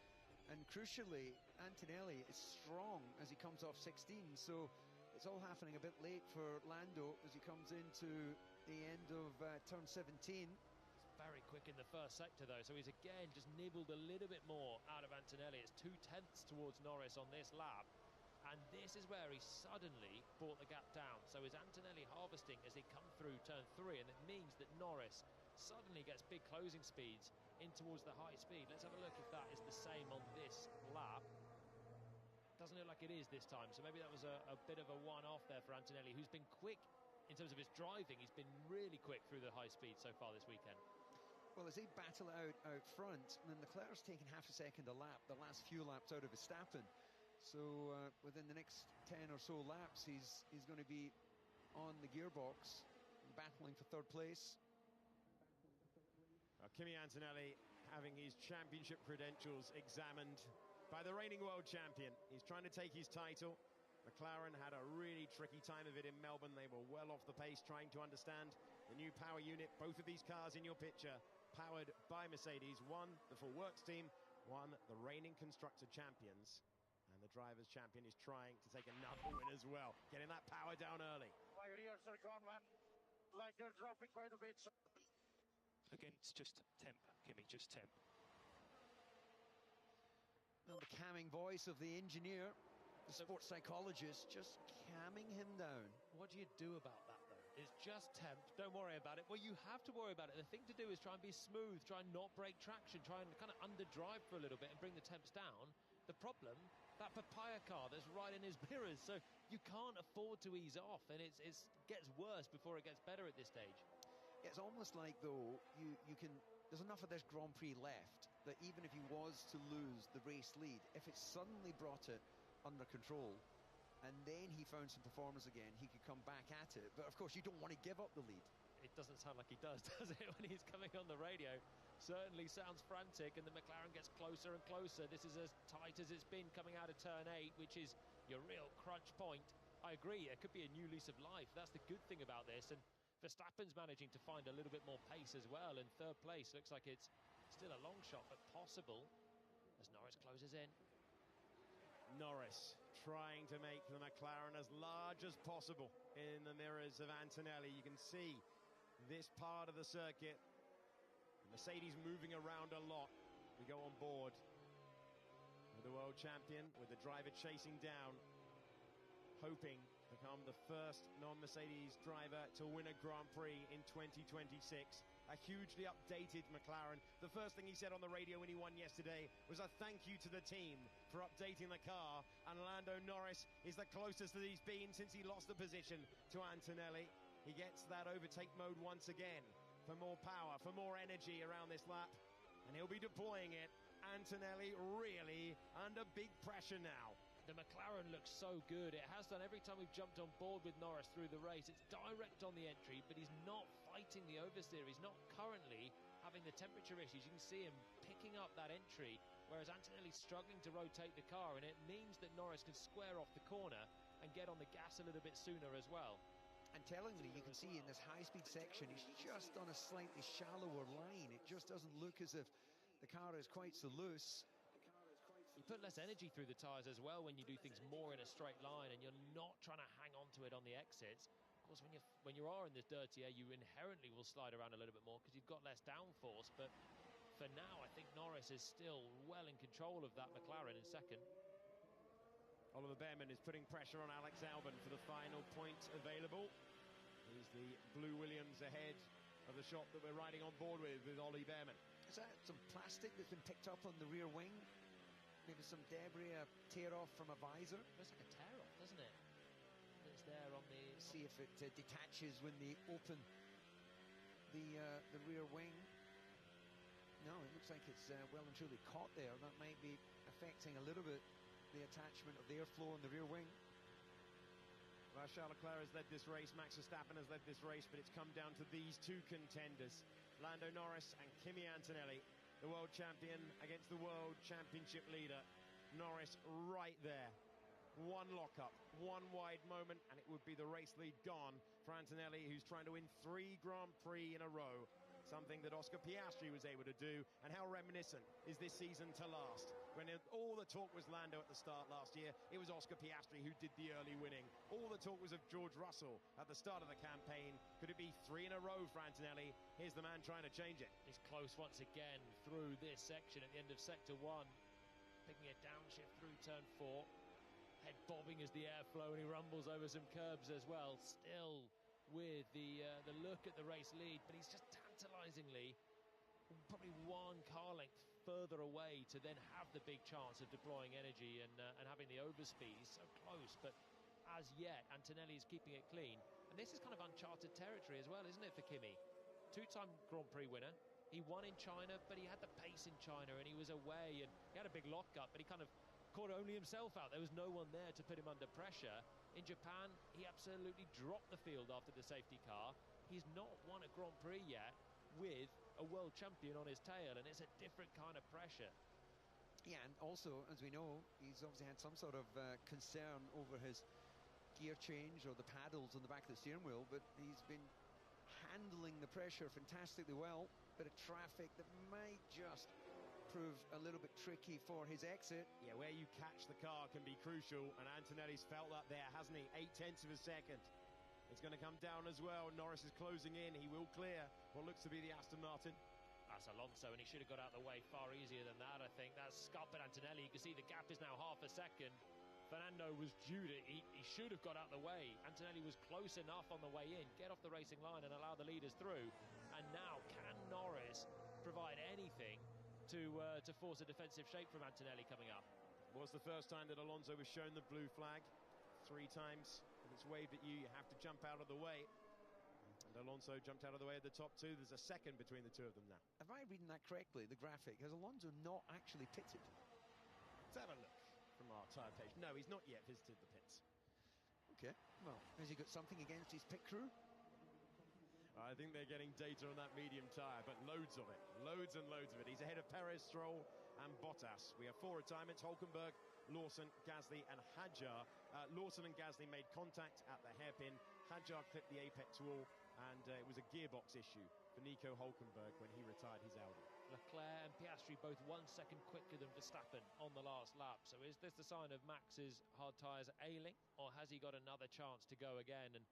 and crucially, Antonelli is strong as he comes off 16, so it's all happening a bit late for Lando as he comes into the end of turn 17. Very quick in the first sector though, so he's again just nibbled a little bit more out of Antonelli. It's 2/10 towards Norris on this lap, and this is where he suddenly brought the gap down. So is Antonelli harvesting as he come through turn 3, and it means that Norris suddenly gets big closing speeds in towards the high speed. Let's have a look if that is the same on this lap. Doesn't look like it is this time, so maybe that was a bit of a one-off there for Antonelli, who's been quick in terms of his driving. He's been really quick through the high speed so far this weekend. Well, as they battle out front, and then Leclerc's taken half a second a lap, the last few laps out of Verstappen. So within the next 10 or so laps, he's going to be on the gearbox, battling for third place. Kimi Antonelli having his championship credentials examined by the reigning world champion. He's trying to take his title. McLaren had a really tricky time of it in Melbourne. They were well off the pace trying to understand the new power unit. Both of these cars in your picture powered by Mercedes. One, the full works team, one, the reigning constructor champions. And the driver's champion is trying to take another win as well, getting that power down early. My ears are gone, man. Like they're dropping quite a bit. Again, it's just temp, Kimi, just temp. Well, the calming voice of the engineer, the sports psychologist, just calming him down. What do you do about that, though? It's just temp, don't worry about it. Well, you have to worry about it. The thing to do is try and be smooth, try and not break traction, try and kind of underdrive for a little bit and bring the temps down. The problem, that papaya car that's right in his mirrors, so you can't afford to ease off, and it gets worse before it gets better at this stage. It's almost like, though, you can... There's enough of this Grand Prix left that even if he was to lose the race lead, if it suddenly brought it under control and then he found some performance again, he could come back at it. But, of course, you don't want to give up the lead. It doesn't sound like he does it, when he's coming on the radio? Certainly sounds frantic, and the McLaren gets closer and closer. This is as tight as it's been coming out of turn 8, which is your real crunch point. I agree, it could be a new lease of life. That's the good thing about this, and Verstappen's managing to find a little bit more pace as well, and third place looks like it's still a long shot, but possible as Norris closes in. Norris trying to make the McLaren as large as possible in the mirrors of Antonelli. You can see this part of the circuit, Mercedes moving around a lot. We go on board with the world champion, with the driver chasing down, hoping become the first non-Mercedes driver to win a Grand Prix in 2026. A hugely updated McLaren. The first thing he said on the radio when he won yesterday was a thank you to the team for updating the car, and Lando Norris is the closest that he's been since he lost the position to Antonelli. He gets that overtake mode once again for more power, for more energy around this lap, and he'll be deploying it. Antonelli really under big pressure now. The McLaren looks so good. It has done every time we've jumped on board with Norris through the race. It's direct on the entry, but he's not fighting the oversteer. He's not currently having the temperature issues. You can see him picking up that entry, whereas Antonelli's struggling to rotate the car, and it means that Norris can square off the corner and get on the gas a little bit sooner as well. And tellingly, you can see in this high-speed section, he's just on a slightly shallower line. It just doesn't look as if the car is quite so loose. You put less energy through the tyres as well when you do things more in a straight line, and you're not trying to hang on to it on the exits. Of course, when you are in this dirty air, you inherently will slide around a little bit more because you've got less downforce. But for now, I think Norris is still well in control of that McLaren in second. Oliver Behrman is putting pressure on Alex Albon for the final point available. Here's the Blue Williams ahead of the shot that we're riding on board with Ollie Behrman. Is that some plastic that's been picked up on the rear wing? Maybe some debris, a tear-off from a visor? Looks like a tear-off, doesn't it? It's there on the... See if it detaches when they open the rear wing. No, it looks like it's well and truly caught there. That might be affecting a little bit the attachment of the airflow in the rear wing. Well, Charles Leclerc has led this race, Max Verstappen has led this race, but it's come down to these two contenders, Lando Norris and Kimi Antonelli, the world champion against the world championship leader. Norris right there. One lockup, one wide moment, and it would be the race lead gone for Antonelli, who's trying to win 3 Grand Prix in a row. Something that Oscar Piastri was able to do, and how reminiscent is this season to last. When all the talk was Lando at the start last year, it was Oscar Piastri who did the early winning. All the talk was of George Russell at the start of the campaign. Could it be 3 in a row for Antonelli? Here's the man trying to change it. He's close once again through this section at the end of sector 1. Picking a downshift through turn 4. Head bobbing as the airflow, and he rumbles over some curbs as well. Still with the look at the race lead, but he's just tantalizingly probably 1 car length further away to then have the big chance of deploying energy and having the overspeed. He's so close, but as yet Antonelli is keeping it clean, and this is kind of uncharted territory as well, isn't it, for Kimi? 2-time Grand Prix winner. He won in China, but he had the pace in China, and he was away, and he had a big lockup, but he kind of caught only himself out. There was no one there to put him under pressure. In Japan, he absolutely dropped the field after the safety car. He's not won a Grand Prix yet with a world champion on his tail, and it's a different kind of pressure. Yeah, and also, as we know, he's obviously had some sort of concern over his gear change or the paddles on the back of the steering wheel, but he's been handling the pressure fantastically well. Bit of traffic that might just prove a little bit tricky for his exit. Yeah, where you catch the car can be crucial, and Antonelli's felt that there, hasn't he? 0.8 of a second. It's going to come down as well. Norris is closing in. He will clear what looks to be the Aston Martin. That's Alonso, and he should have got out of the way far easier than that, I think. That's scuppering Antonelli. You can see the gap is now half a second. Fernando was due to, he should have got out of the way. Antonelli was close enough on the way in, get off the racing line and allow the leaders through. And now, can Norris provide anything to force a defensive shape from Antonelli coming up? Was the first time that Alonso was shown the blue flag. 3 times when it's waved at you, you have to jump out of the way. And Alonso jumped out of the way at the top 2. There's a second between the 2 of them now. Am I reading that correctly, the graphic? Has Alonso not actually pitted? Let's have a look from our tyre page. No, he's not yet visited the pits. Okay, well, has he got something against his pit crew? I think they're getting data on that medium tyre, but loads of it. Loads and loads of it. He's ahead of Perez, Stroll and Bottas. We have 4 retirements: Hulkenberg, Lawson, Gasly and Hadjar. Lawson and Gasly made contact at the hairpin. Hadjar clipped the apex wall, and it was a gearbox issue for Nico Hulkenberg when he retired his Audi. Leclerc and Piastri both 1 second quicker than Verstappen on the last lap. So is this the sign of Max's hard tyres ailing, or has he got another chance to go again and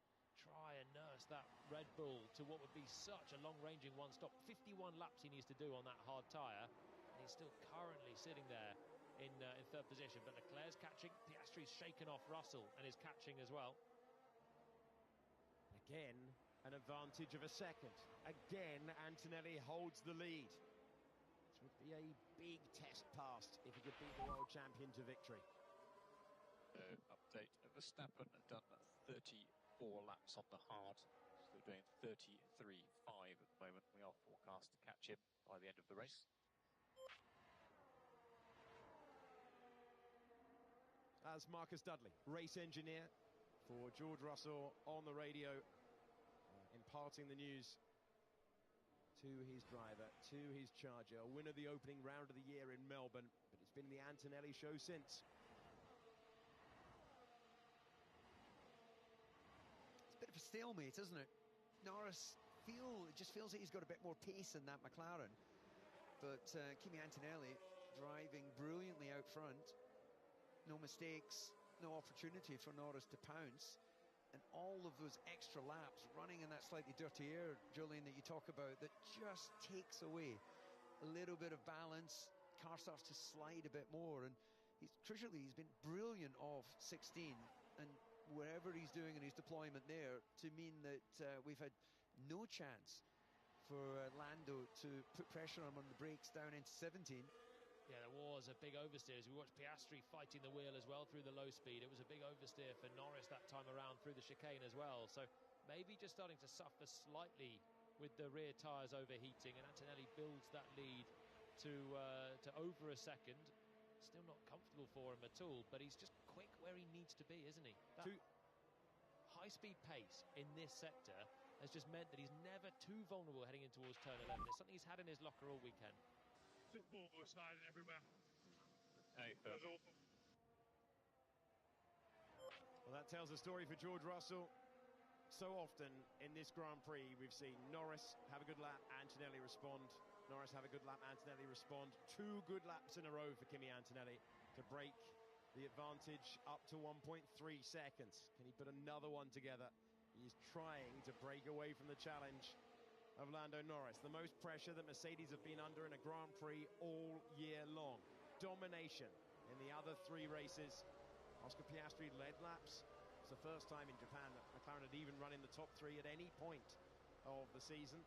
try and nurse that Red Bull to what would be such a long-ranging one-stop? 51 laps he needs to do on that hard tyre, and he's still currently sitting there in 3rd position. But Leclerc's catching, Piastri's shaken off Russell and is catching as well. Again, an advantage of a second. Again, Antonelli holds the lead. This would be a big test pass if he could beat the world champion to victory. Update, Verstappen done 34 laps on the hard. Still doing 33.5 at the moment. We are forecast to catch him by the end of the race. As Marcus Dudley, race engineer for George Russell on the radio, imparting the news to his driver, to his charger. A winner of the opening round of the year in Melbourne, but it's been the Antonelli show since. It's a bit of a stalemate, isn't it? Norris just feels that he's got a bit more pace in that McLaren, but Kimi Antonelli driving brilliantly out front. No mistakes, no opportunity for Norris to pounce. And all of those extra laps running in that slightly dirty air, Julian, that you talk about, that just takes away a little bit of balance. Car starts to slide a bit more. And crucially, he's been brilliant off 16. And wherever he's doing in his deployment there, to mean that we've had no chance for Lando to put pressure on the brakes down into 17. Yeah, there was a big oversteer as we watched Piastri fighting the wheel as well through the low speed. It was a big oversteer for Norris that time around through the chicane as well. So maybe just starting to suffer slightly with the rear tyres overheating, and Antonelli builds that lead to over a second. Still not comfortable for him at all, but he's just quick where he needs to be, isn't he? That high-speed pace in this sector has just meant that he's never too vulnerable heading in towards turn 11. It's something he's had in his locker all weekend. Football sliding everywhere. Hey, Well, that tells a story for George Russell. So often in this Grand Prix, we've seen Norris have a good lap, Antonelli respond. Norris have a good lap, Antonelli respond. 2 good laps in a row for Kimi Antonelli to break the advantage up to 1.3 seconds. Can he put another one together? He's trying to break away from the challenge of Lando Norris. The most pressure that Mercedes have been under in a Grand Prix all year long. Domination in the other 3 races. Oscar Piastri led laps. It's the first time in Japan that McLaren had even run in the top 3 at any point of the season.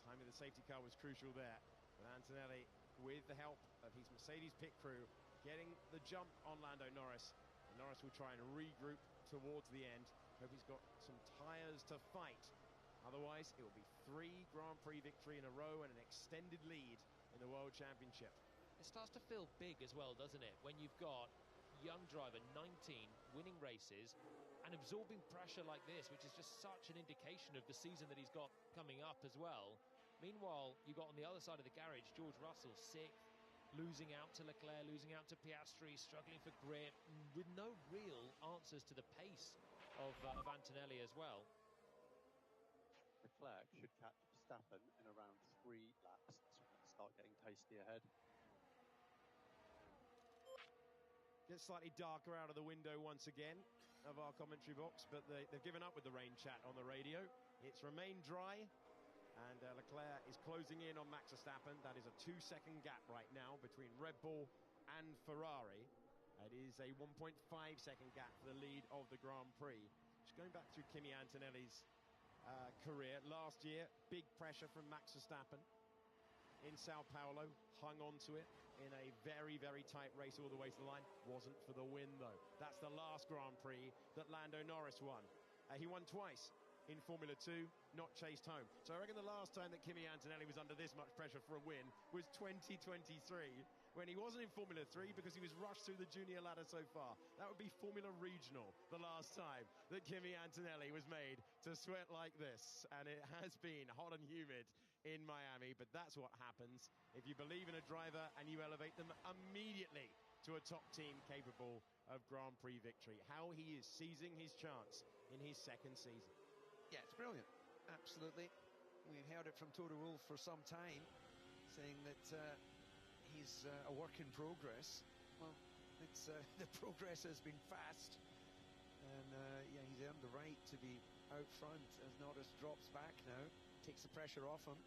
Timing of the safety car was crucial there. But Antonelli, with the help of his Mercedes pit crew, getting the jump on Lando Norris. And Norris will try and regroup towards the end. Hope he's got some tyres to fight. Otherwise, it will be 3 Grand Prix victory in a row and an extended lead in the World Championship. It starts to feel big as well, doesn't it? When you've got young driver, 19, winning races and absorbing pressure like this, which is just such an indication of the season that he's got coming up as well. Meanwhile, you've got on the other side of the garage, George Russell, 6th, losing out to Leclerc, losing out to Piastri, struggling for grip, with no real answers to the pace of Antonelli as well. Leclerc should catch Verstappen in around 3 laps. That's when they start getting tasty ahead. Gets slightly darker out of the window once again of our commentary box, but they've given up with the rain chat on the radio. It's remained dry, and Leclerc is closing in on Max Verstappen. That is a 2-second gap right now between Red Bull and Ferrari. It is a 1.5-second gap for the lead of the Grand Prix. Just going back through Kimi Antonelli's career. Last year, big pressure from Max Verstappen in Sao Paulo, hung on to it in a very, very tight race all the way to the line. Wasn't for the win, though. That's the last Grand Prix that Lando Norris won. He won twice in Formula 2, not chased home. So I reckon the last time that Kimi Antonelli was under this much pressure for a win was 2023, when he wasn't in Formula 3 because he was rushed through the junior ladder so far. That would be Formula Regional, the last time that Kimi Antonelli was made to sweat like this. And it has been hot and humid in Miami, but that's what happens if you believe in a driver and you elevate them immediately to a top team capable of Grand Prix victory. How he is seizing his chance in his 2nd season. Yeah, it's brilliant. Absolutely. We've heard it from Toto Wolff for some time, saying that he's a work in progress. Well, it's the progress has been fast, and yeah, he's earned the right to be out front as Norris drops back now, takes the pressure off him.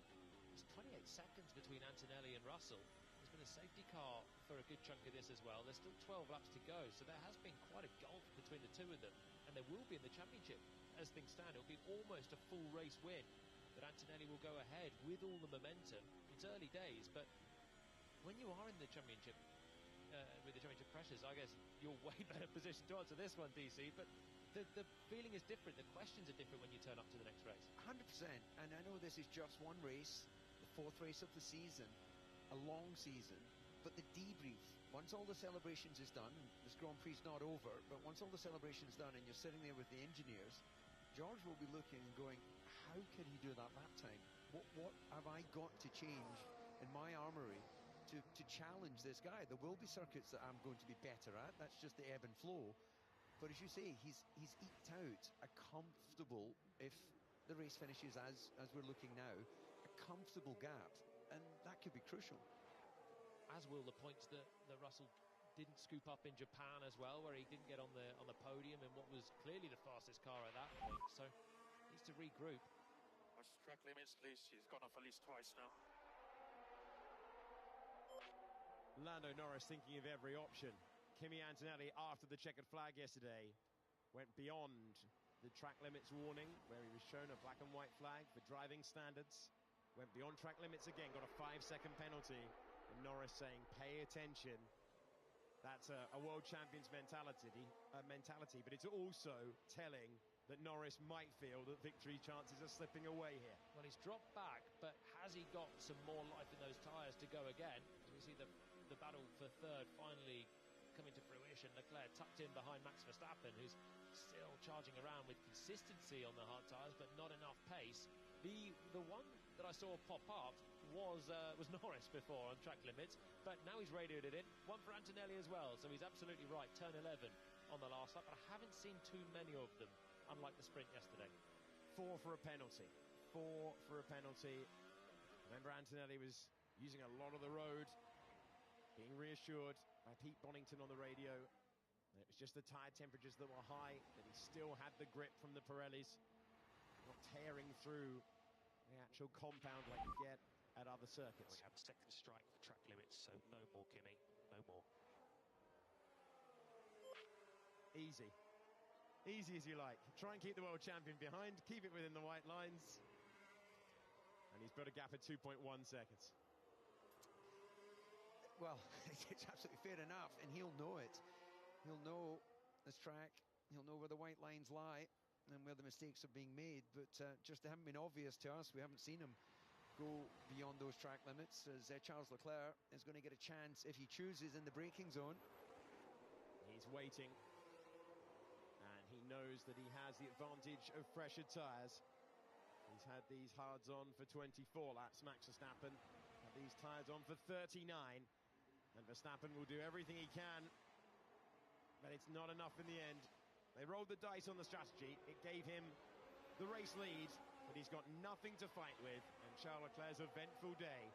It's 28 seconds between Antonelli and Russell. There's been in the safety car for a good chunk of this as well. There's still 12 laps to go, so there has been quite a gulf between the two of them, and there will be in the championship. As things stand, it'll be almost a full race win that Antonelli will go ahead with all the momentum. It's early days, but when you are in the championship, with the championship pressures, I guess you're way better positioned to answer this one, DC, but the feeling is different, the questions are different when you turn up to the next race. 100%, and I know this is just one race, the fourth race of the season, a long season, but the debrief, once all the celebrations is done, and this Grand Prix is not over, but once all the celebrations done and you're sitting there with the engineers, George will be looking and going, how can he do that lap time? What have I got to change in my armoury to challenge this guy? There will be circuits that I'm going to be better at, that's just the ebb and flow. But as you say, he's eked out a comfortable, if the race finishes as we're looking now, a comfortable gap, and that could be crucial. As will the points that Russell didn't scoop up in Japan as well, where he didn't get on the podium in what was clearly the fastest car at that point. So needs to regroup. Watch track limits, please. He's gone off at least twice now. Lando Norris thinking of every option. Kimi Antonelli, after the checkered flag yesterday, went beyond the track limits warning, where he was shown a black and white flag for driving standards. Went beyond track limits again, got a 5-second penalty. And Norris saying, pay attention. That's a world champion's mentality, but it's also telling that Norris might feel that victory chances are slipping away here. Well, he's dropped back, but has he got some more life in those tyres to go again? As we see the battle for third finally coming to fruition. Leclerc tucked in behind Max Verstappen, who's still charging around with consistency on the hard tyres, but not enough pace. The one that I saw pop up was Norris before on track limits, but now he's radioed it in. One for Antonelli as well, so he's absolutely right. Turn 11 on the last lap, but I haven't seen too many of them, unlike the sprint yesterday. 4 for a penalty. 4 for a penalty. Remember, Antonelli was using a lot of the road, being reassured by Pete Bonington on the radio. It was just the tyre temperatures that were high, that he still had the grip from the Pirellis, not tearing through the actual compound like you get at other circuits. We have a second strike for track limits, so no more, Kimi, no more. Easy. Easy as you like. Try and keep the world champion behind, keep it within the white lines. And he's built a gap of 2.1 seconds. Well, it's absolutely fair enough, and he'll know it. He'll know this track, he'll know where the white lines lie and where the mistakes are being made, but just they haven't been obvious to us. We haven't seen him go beyond those track limits, as Charles Leclerc is going to get a chance if he chooses in the braking zone. He's waiting, and he knows that he has the advantage of fresher tyres. He's had these hards on for 24 laps. Max Verstappen had these tyres on for 39, and Verstappen will do everything he can, but it's not enough in the end. They rolled the dice on the strategy. It gave him the race lead, but he's got nothing to fight with, and Charles Leclerc's eventful day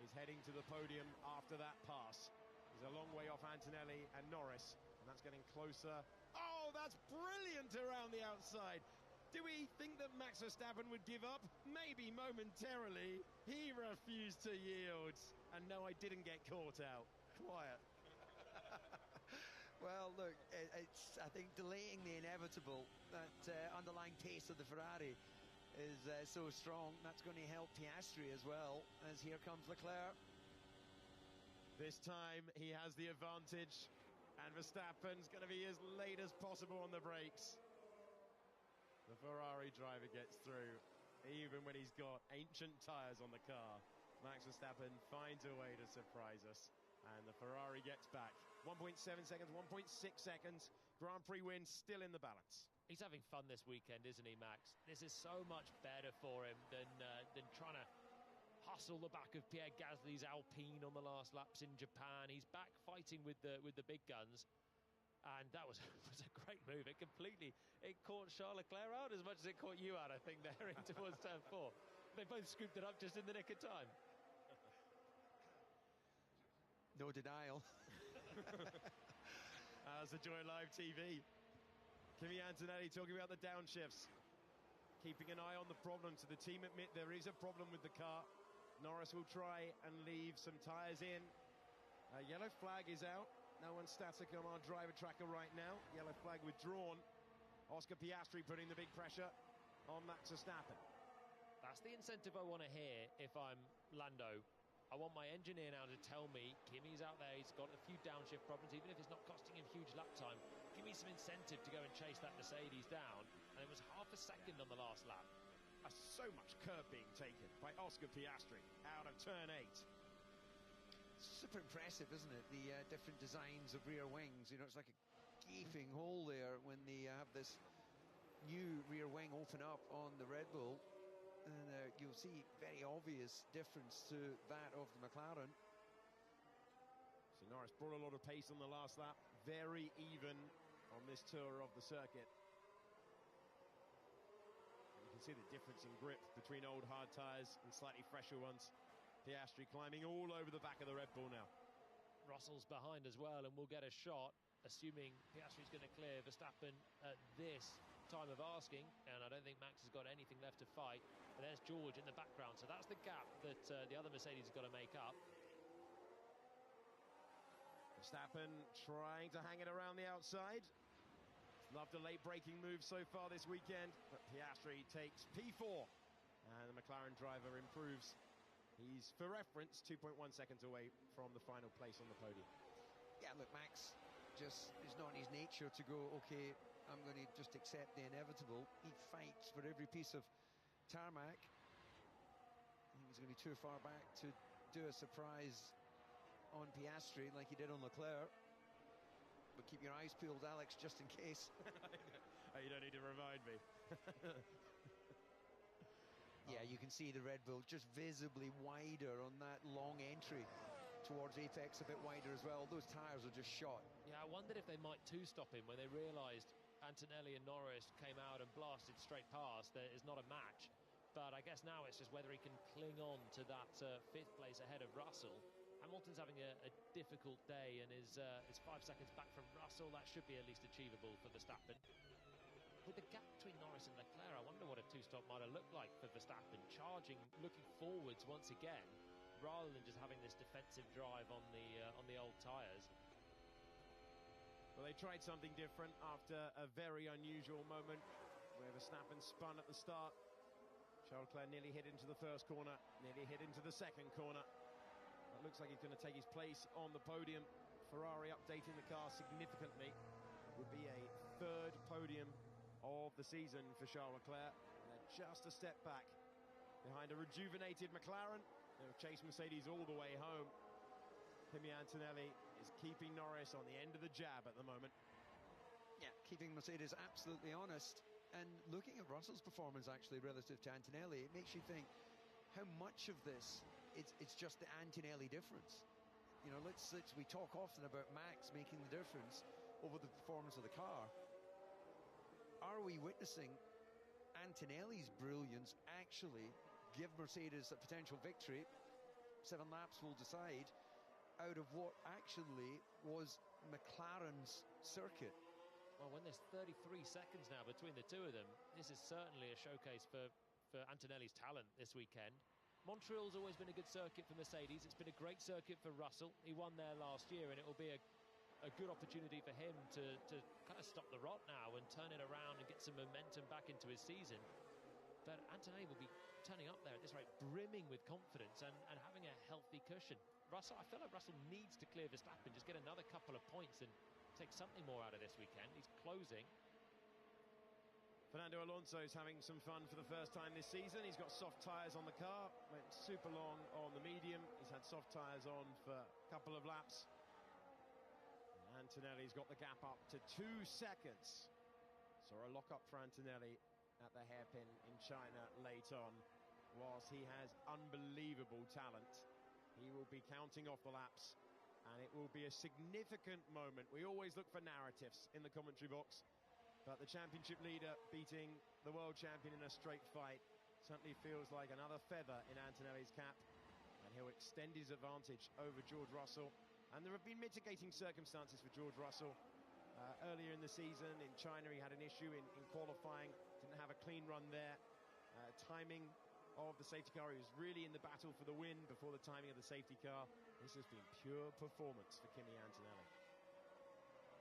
is heading to the podium after that pass. He's a long way off Antonelli and Norris, and that's getting closer. Oh, that's brilliant around the outside. Do we think that Max Verstappen would give up? Maybe momentarily. He refused to yield. And no, I didn't get caught out. Quiet. Well, look, it's, I think, delaying the inevitable. That underlying pace of the Ferrari is so strong. That's going to help Piastri as well, as here comes Leclerc. This time he has the advantage, and Verstappen's going to be as late as possible on the brakes. The Ferrari driver gets through, even when he's got ancient tyres on the car. Max Verstappen finds a way to surprise us, and the Ferrari gets back. 1.7 seconds, 1.6 seconds. Grand Prix win still in the balance. He's having fun this weekend, isn't he, Max? This is so much better for him than trying to hustle the back of Pierre Gasly's Alpine on the last laps in Japan. He's back fighting with the big guns. And that was a great move. It caught Charles Leclerc out as much as it caught you out, I think, there in towards turn 4. They both scooped it up just in the nick of time. No denial. That's the joy of live TV. Kimi Antonelli talking about the downshifts, keeping an eye on the problem. So the team admit there is a problem with the car. Norris will try and leave some tyres in. Yellow flag is out. No one's static on our driver tracker right now. Yellow flag withdrawn. Oscar Piastri putting the big pressure on Max Verstappen. That's the incentive I want to hear if I'm Lando. I want my engineer now to tell me Kimi's out there, he's got a few downshift problems, even if it's not costing him huge lap time. Give me some incentive to go and chase that Mercedes down. And it was half a second on the last lap. So much curb being taken by Oscar Piastri out of turn 8. Super impressive, isn't it? The different designs of rear wings. You know, it's like a gaping hole there when they have this new rear wing open up on the Red Bull. And you'll see very obvious difference to that of the McLaren. So Norris brought a lot of pace on the last lap. Very even on this tour of the circuit. You can see the difference in grip between old hard tyres and slightly fresher ones. Piastri climbing all over the back of the Red Bull now. Russell's behind as well, and we'll get a shot, assuming Piastri's going to clear Verstappen at this time of asking, and I don't think Max has got anything left to fight. But there's George in the background, so that's the gap that the other Mercedes has got to make up. Verstappen trying to hang it around the outside. Loved a late braking move so far this weekend, but Piastri takes P4, and the McLaren driver improves. He's, for reference, 2.1 seconds away from the final place on the podium. Yeah, look, Max just is not in his nature to go, okay, I'm going to just accept the inevitable. He fights for every piece of tarmac. I think he's going to be too far back to do a surprise on Piastri like he did on Leclerc. But keep your eyes peeled, Alex, just in case. Oh, you don't need to remind me. Yeah, you can see the Red Bull just visibly wider on that long entry towards Apex, a bit wider as well. Those tyres are just shot. Yeah, I wondered if they might two-stop him when they realised Antonelli and Norris came out and blasted straight past. There is not a match, but I guess now it's just whether he can cling on to that fifth place ahead of Russell. Hamilton's having a difficult day and is 5 seconds back from Russell. That should be at least achievable for Verstappen. With the gap between Norris and Leclerc, I wonder what a two-stop might have looked like for Verstappen, charging, looking forwards once again, rather than just having this defensive drive on the old tyres. Well, they tried something different after a very unusual moment where Verstappen spun at the start. Charles Leclerc nearly hit into the first corner, nearly hit into the second corner. It looks like he's going to take his place on the podium. Ferrari updating the car significantly. It would be a third podium of the season for Charles Leclerc. They're just a step back behind a rejuvenated McLaren. They'll chase Mercedes all the way home. Kimi Antonelli is keeping Norris on the end of the jab at the moment. Yeah, keeping Mercedes absolutely honest. And looking at Russell's performance actually relative to Antonelli, it makes you think how much of this it's just the Antonelli difference. You know, we talk often about Max making the difference over the performance of the car. Are we witnessing Antonelli's brilliance actually give Mercedes a potential victory? 7 laps will decide, out of what actually was McLaren's circuit. Well, when there's 33 seconds now between the two of them, this is certainly a showcase for Antonelli's talent this weekend. Montreal's always been a good circuit for Mercedes. It's been a great circuit for Russell. He won there last year, and it will be a good opportunity for him to kind of stop the rot now and turn it around and get some momentum back into his season. But Antonelli will be turning up there at this rate, brimming with confidence and having a healthy cushion. Russell, I feel like Russell needs to clear Verstappen, just get another couple of points and take something more out of this weekend. He's closing. Fernando Alonso is having some fun for the first time this season. He's got soft tyres on the car, went super long on the medium. He's had soft tyres on for a couple of laps. Antonelli's got the gap up to 2 seconds. Saw a lock-up for Antonelli at the hairpin in China late on. Whilst he has unbelievable talent, he will be counting off the laps, and it will be a significant moment. We always look for narratives in the commentary box, but the championship leader beating the world champion in a straight fight certainly feels like another feather in Antonelli's cap, and he'll extend his advantage over George Russell. And there have been mitigating circumstances for George Russell. Earlier in the season in China, he had an issue in qualifying, didn't have a clean run there. Timing of the safety car. He was really in the battle for the win before the timing of the safety car. This has been pure performance for Kimi Antonelli.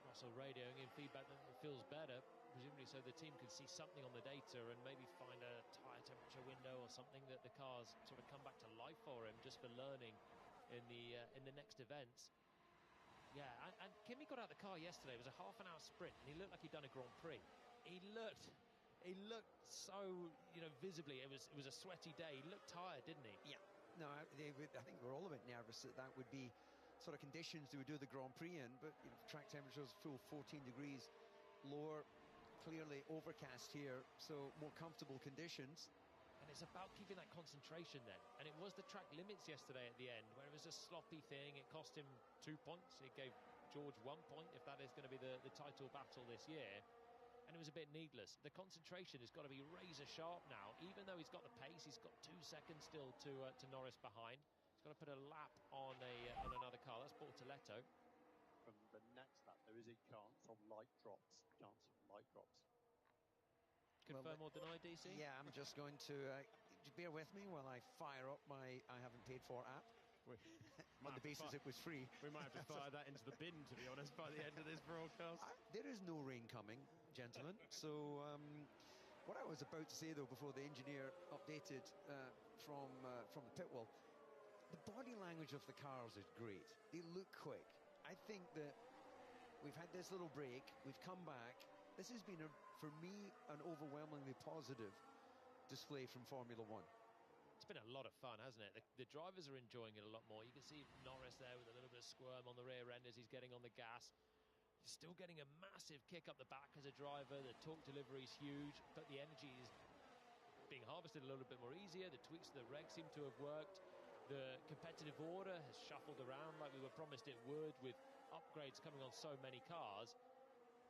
Russell radioing in feedback that it feels better, presumably so the team can see something on the data and maybe find a tyre temperature window or something that the car's sort of come back to life for him just for learning in the next events. Yeah, and Kimi got out of the car yesterday. It was a half-an-hour sprint, and he looked like he'd done a Grand Prix. He looked so, visibly. It was a sweaty day. He looked tired, didn't he? Yeah. No, I think we're all a bit nervous that would be sort of conditions they would do the Grand Prix in, but track temperatures full 14 degrees lower, clearly overcast here, so more comfortable conditions. And it's about keeping that concentration then. And it was the track limits yesterday at the end, where it was a sloppy thing. It cost him 2 points. It gave George 1 point, if that is going to be the title battle this year. And it was a bit needless. The concentration has got to be razor sharp now. Even though he's got the pace, he's got 2 seconds still to Norris behind. He's got to put a lap on another car. That's Bortoletto. From the next lap, there is a chance of light drops. Confirm or deny, DC? Yeah, I'm just going to bear with me while I fire up my I haven't paid for app. On the basis it was free. We might have to fire that into the bin, to be honest, by the end of this broadcast. There is no rain coming, gentlemen. So what I was about to say, though, before the engineer updated from the pit wall, the body language of the cars is great. They look quick. I think that we've had this little break. We've come back. This has been, for me, an overwhelmingly positive display from Formula One. It's been a lot of fun, hasn't it? The drivers are enjoying it a lot more. You can see Norris there with a little bit of squirm on the rear end as he's getting on the gas. He's still getting a massive kick up the back as a driver. The torque delivery is huge, but the energy is being harvested a little bit more easier. The tweaks to the reg seem to have worked. The competitive order has shuffled around like we were promised it would, with upgrades coming on so many cars.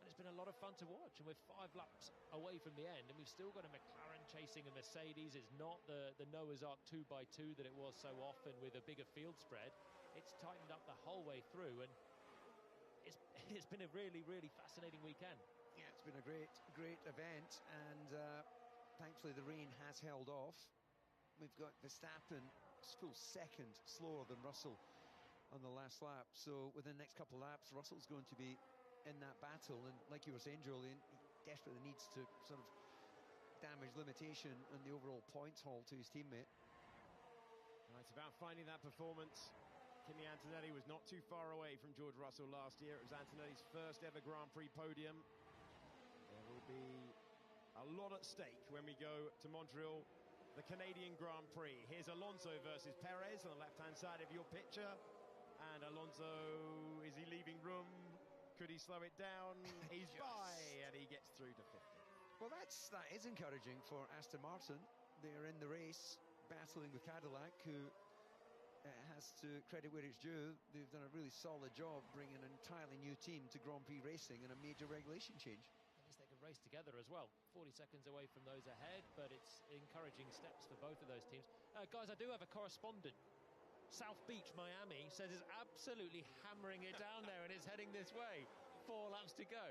And it's been a lot of fun to watch, and we're 5 laps away from the end, and we've still got a McLaren chasing a Mercedes. It's not the Noah's Ark 2x2 that it was so often with a bigger field spread. It's tightened up the whole way through, and it's been a really, really fascinating weekend. Yeah, it's been a great event, and thankfully the rain has held off. We've got Verstappen full second slower than Russell on the last lap, so within the next couple of laps Russell's going to be in that battle, and like you were saying, Julian, he desperately needs to sort of damage limitation and the overall points haul to his teammate. It's about finding that performance. Kimi Antonelli was not too far away from George Russell last year. It was Antonelli's first ever Grand Prix podium. There will be a lot at stake when we go to Montreal, the Canadian Grand Prix. Here's Alonso versus Perez on the left-hand side of your picture. And Alonso, is he leaving room? Could he slow it down? He's yes. By, and he gets through to 50. Well, that is encouraging for Aston Martin. They're in the race, battling with Cadillac, who has to credit where it's due. They've done a really solid job bringing an entirely new team to Grand Prix racing and a major regulation change. At least they can race together as well. 40 seconds away from those ahead, but it's encouraging steps for both of those teams. Guys, I do have a correspondent. South Beach, Miami, says it's absolutely hammering it down there and it's heading this way. 4 laps to go.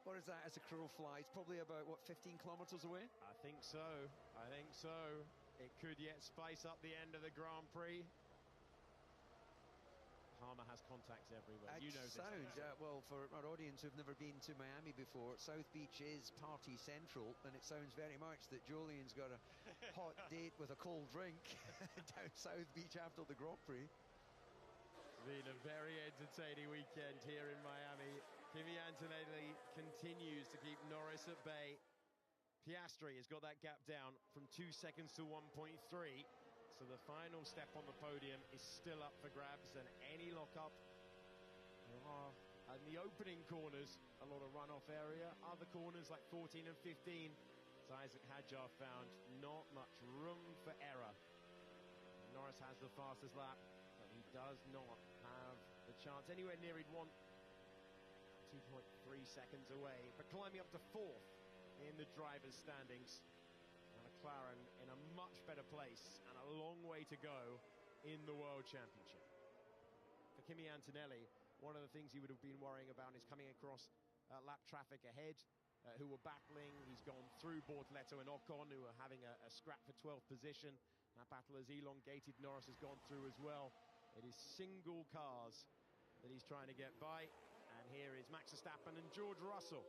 What is that as a crow flies? Probably about, 15 kilometres away? I think so. It could yet spice up the end of the Grand Prix. Palmer has contacts everywhere. You know this. Well, for our audience who've never been to Miami before, South Beach is party central, and it sounds very much that Julian's got a hot date with a cold drink down South Beach after the Grand Prix. It's been a very entertaining weekend here in Miami. Kimi Antonelli continues to keep Norris at bay. Piastri has got that gap down from 2 seconds to 1.3. So the final step on the podium is still up for grabs, and any lock-up. There are, in the opening corners, a lot of runoff area. Other corners like 14 and 15, as Isaac Hadjar found, not much room for error. Norris has the fastest lap, but he does not have the chance anywhere near he'd want. 2.3 seconds away, but climbing up to 4th in the drivers' standings. McLaren in a much better place and a long way to go in the World Championship. For Kimi Antonelli, one of the things he would have been worrying about is coming across lap traffic ahead. who were battling. He's gone through Bortoleto and Ocon, who are having a scrap for 12th position. That battle has elongated. Norris has gone through as well. It is single cars that he's trying to get by. And here is Max Verstappen and George Russell.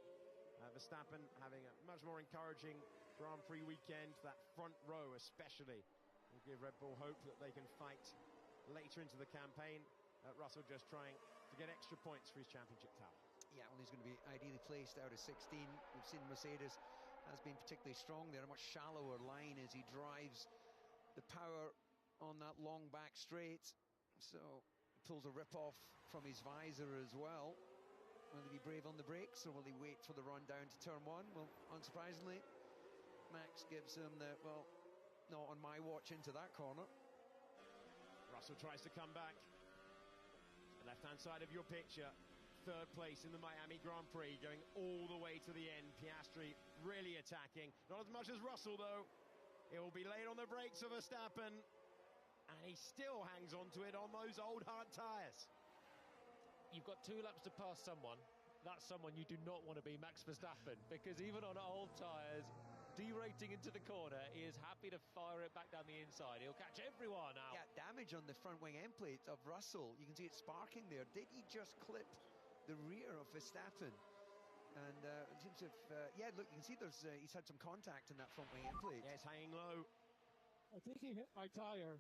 Verstappen having a much more encouraging Grand Prix weekend. That front row especially will give Red Bull hope that they can fight later into the campaign. Russell just trying to get extra points for his championship tally. Yeah, well, he's going to be ideally placed out of 16. We've seen Mercedes has been particularly strong there, a much shallower line as he drives the power on that long back straight. So he pulls a rip off from his visor as well. Will he be brave on the brakes, or will he wait for the run down to turn one? Well, unsurprisingly, Max gives him the, well, not on my watch into that corner. Russell tries to come back. The left-hand side of your picture. Third place in the Miami Grand Prix, going all the way to the end. Piastri really attacking. Not as much as Russell, though. It will be late on the brakes of Verstappen. And he still hangs on to it on those old hard tyres. You've got 2 laps to pass someone. That's someone you do not want to be Max Verstappen, because even on old tyres, derating into the corner, he is happy to fire it back down the inside. He'll catch everyone out. Yeah, damage on the front wing end plate of Russell. You can see it sparking there. Did he just clip the rear of Verstappen? And in terms of, yeah, look, you can see there's he's had some contact in that front wing end plate. Yes, hanging low. I think he hit my tire.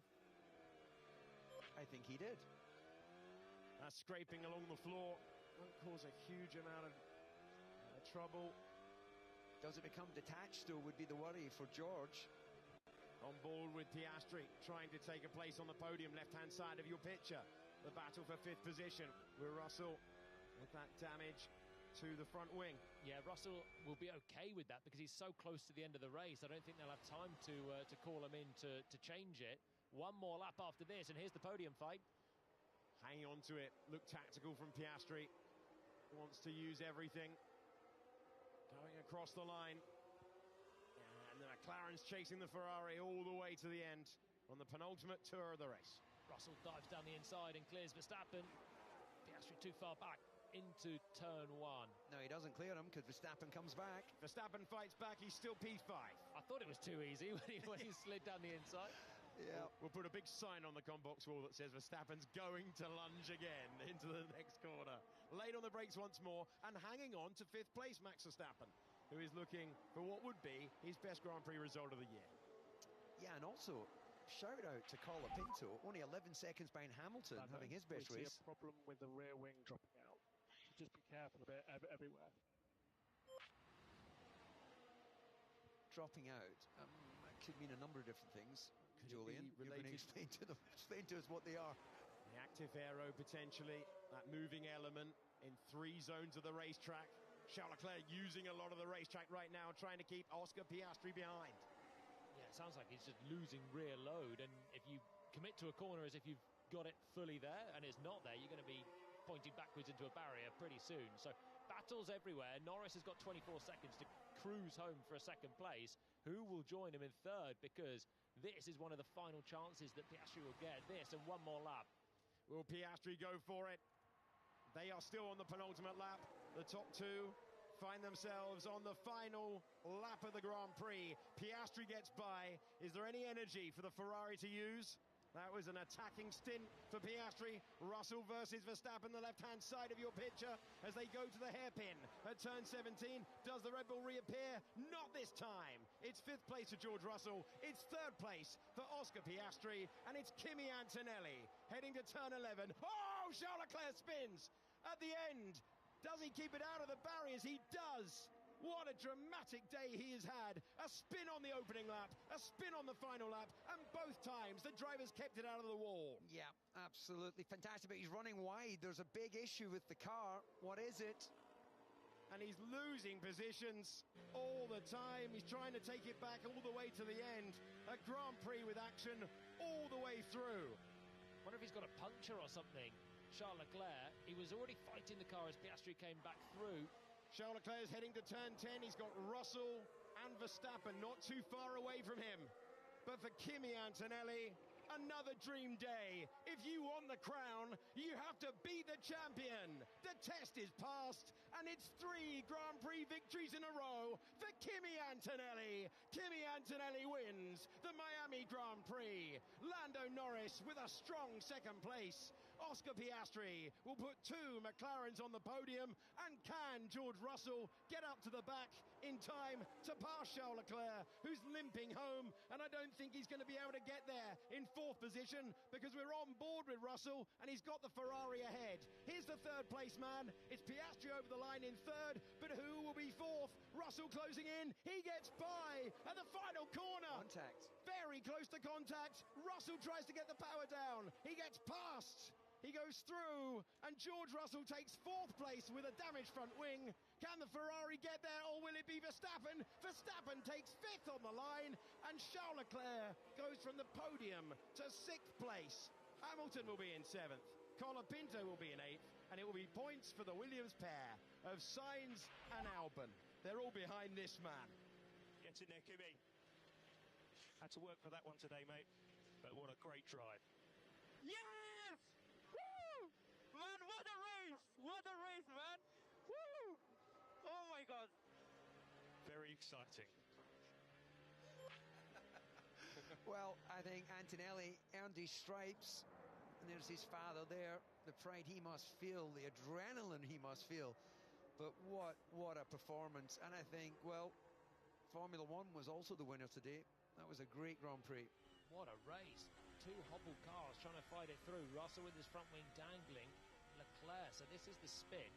I think he did. That's scraping along the floor. Won't cause a huge amount of trouble. Does it become detached, though, would be the worry for George. On board with Piastri, trying to take a place on the podium, left-hand side of your picture. The battle for 5th position with Russell with that damage to the front wing. Yeah, Russell will be okay with that because he's so close to the end of the race. I don't think they'll have time to call him in to change it. One more lap after this, and here's the podium fight. Hanging on to it, look tactical from Piastri. Wants to use everything. Going across the line. And the McLaren's chasing the Ferrari all the way to the end on the penultimate tour of the race. Russell dives down the inside and clears Verstappen. Piastri too far back into turn 1. No, he doesn't clear him because Verstappen comes back. Verstappen fights back, he's still P5. I thought it was too easy when he slid down the inside. Yeah. We'll put a big sign on the combox wall that says Verstappen's going to lunge again into the next corner. Late on the brakes once more and hanging on to 5th place, Max Verstappen, who is looking for what would be his best Grand Prix result of the year. Yeah, and also shout out to Carlo Pinto, only 11 seconds behind Hamilton, having his best race. We see a problem with the rear wing dropping out. So just be careful of it everywhere. Dropping out, that could mean a number of different things. Julian, you're going to explain to us what they are. The active aero potentially, that moving element in 3 zones of the racetrack. Charles Leclerc using a lot of the racetrack right now, trying to keep Oscar Piastri behind. Yeah, it sounds like he's just losing rear load, and if you commit to a corner as if you've got it fully there and it's not there, you're going to be pointing backwards into a barrier pretty soon. So battles everywhere. Norris has got 24 seconds to cruise home for a 2nd place. Who will join him in 3rd? Because this is one of the final chances that Piastri will get. This and one more lap. Will Piastri go for it? They are still on the penultimate lap. The top 2 find themselves on the final lap of the Grand Prix. Piastri gets by. Is there any energy for the Ferrari to use? That was an attacking stint for Piastri. Russell versus Verstappen, the left-hand side of your picture as they go to the hairpin at turn 17. Does the Red Bull reappear? Not this time. It's 5th place for George Russell. It's 3rd place for Oscar Piastri. And it's Kimi Antonelli heading to turn 11. Oh, Charles Leclerc spins at the end. Does he keep it out of the barriers? He does. What a dramatic day he has had. A spin on the opening lap, a spin on the final lap, and both times the drivers kept it out of the wall. Yeah, absolutely fantastic, but he's running wide. There's a big issue with the car. What is it? And he's losing positions all the time. He's trying to take it back all the way to the end. A Grand Prix with action all the way through. Wonder if he's got a puncture or something. Charles Leclerc, he was already fighting the car as Piastri came back through. Charles Leclerc is heading to turn 10. He's got Russell and Verstappen not too far away from him. But for Kimi Antonelli, Another dream day. If you want the crown, you have to beat the champion. The test is passed, and it's 3 Grand Prix victories in a row for Kimi Antonelli. Kimi Antonelli wins the Miami Grand Prix. Lando Norris with a strong second place. Oscar Piastri will put 2 McLarens on the podium, and can George Russell get up to the back in time to pass Charles Leclerc, who's limping home, and I don't think he's going to be able to get there in 4th position, because we're on board with Russell and he's got the Ferrari ahead. Here's the 3rd place man. It's Piastri over the line in 3rd, but who will be 4th? Russell closing in. He gets by at the final corner. Contact. Very close to contact. Russell tries to get the power down. He gets past. He goes through, and George Russell takes 4th place with a damaged front wing. Can the Ferrari get there, or will it be Verstappen? Verstappen takes 5th on the line, and Charles Leclerc goes from the podium to 6th place. Hamilton will be in 7th. Colapinto will be in 8th, and it will be points for the Williams pair of Sainz and Albon. They're all behind this man. Get in there, Kimi. Had to work for that one today, mate. But what a great drive. Yes! Woo! Man, what a race! What a race, man! Woo! Oh my God! Very exciting. Well, I think Antonelli earned his stripes, and there's his father there. The pride he must feel, the adrenaline he must feel. But what a performance. And I think, well, Formula One was also the winner today. That was a great Grand Prix. What a race. 2 hobbled cars trying to fight it through. Russell with his front wing dangling. Leclerc, so this is the spin.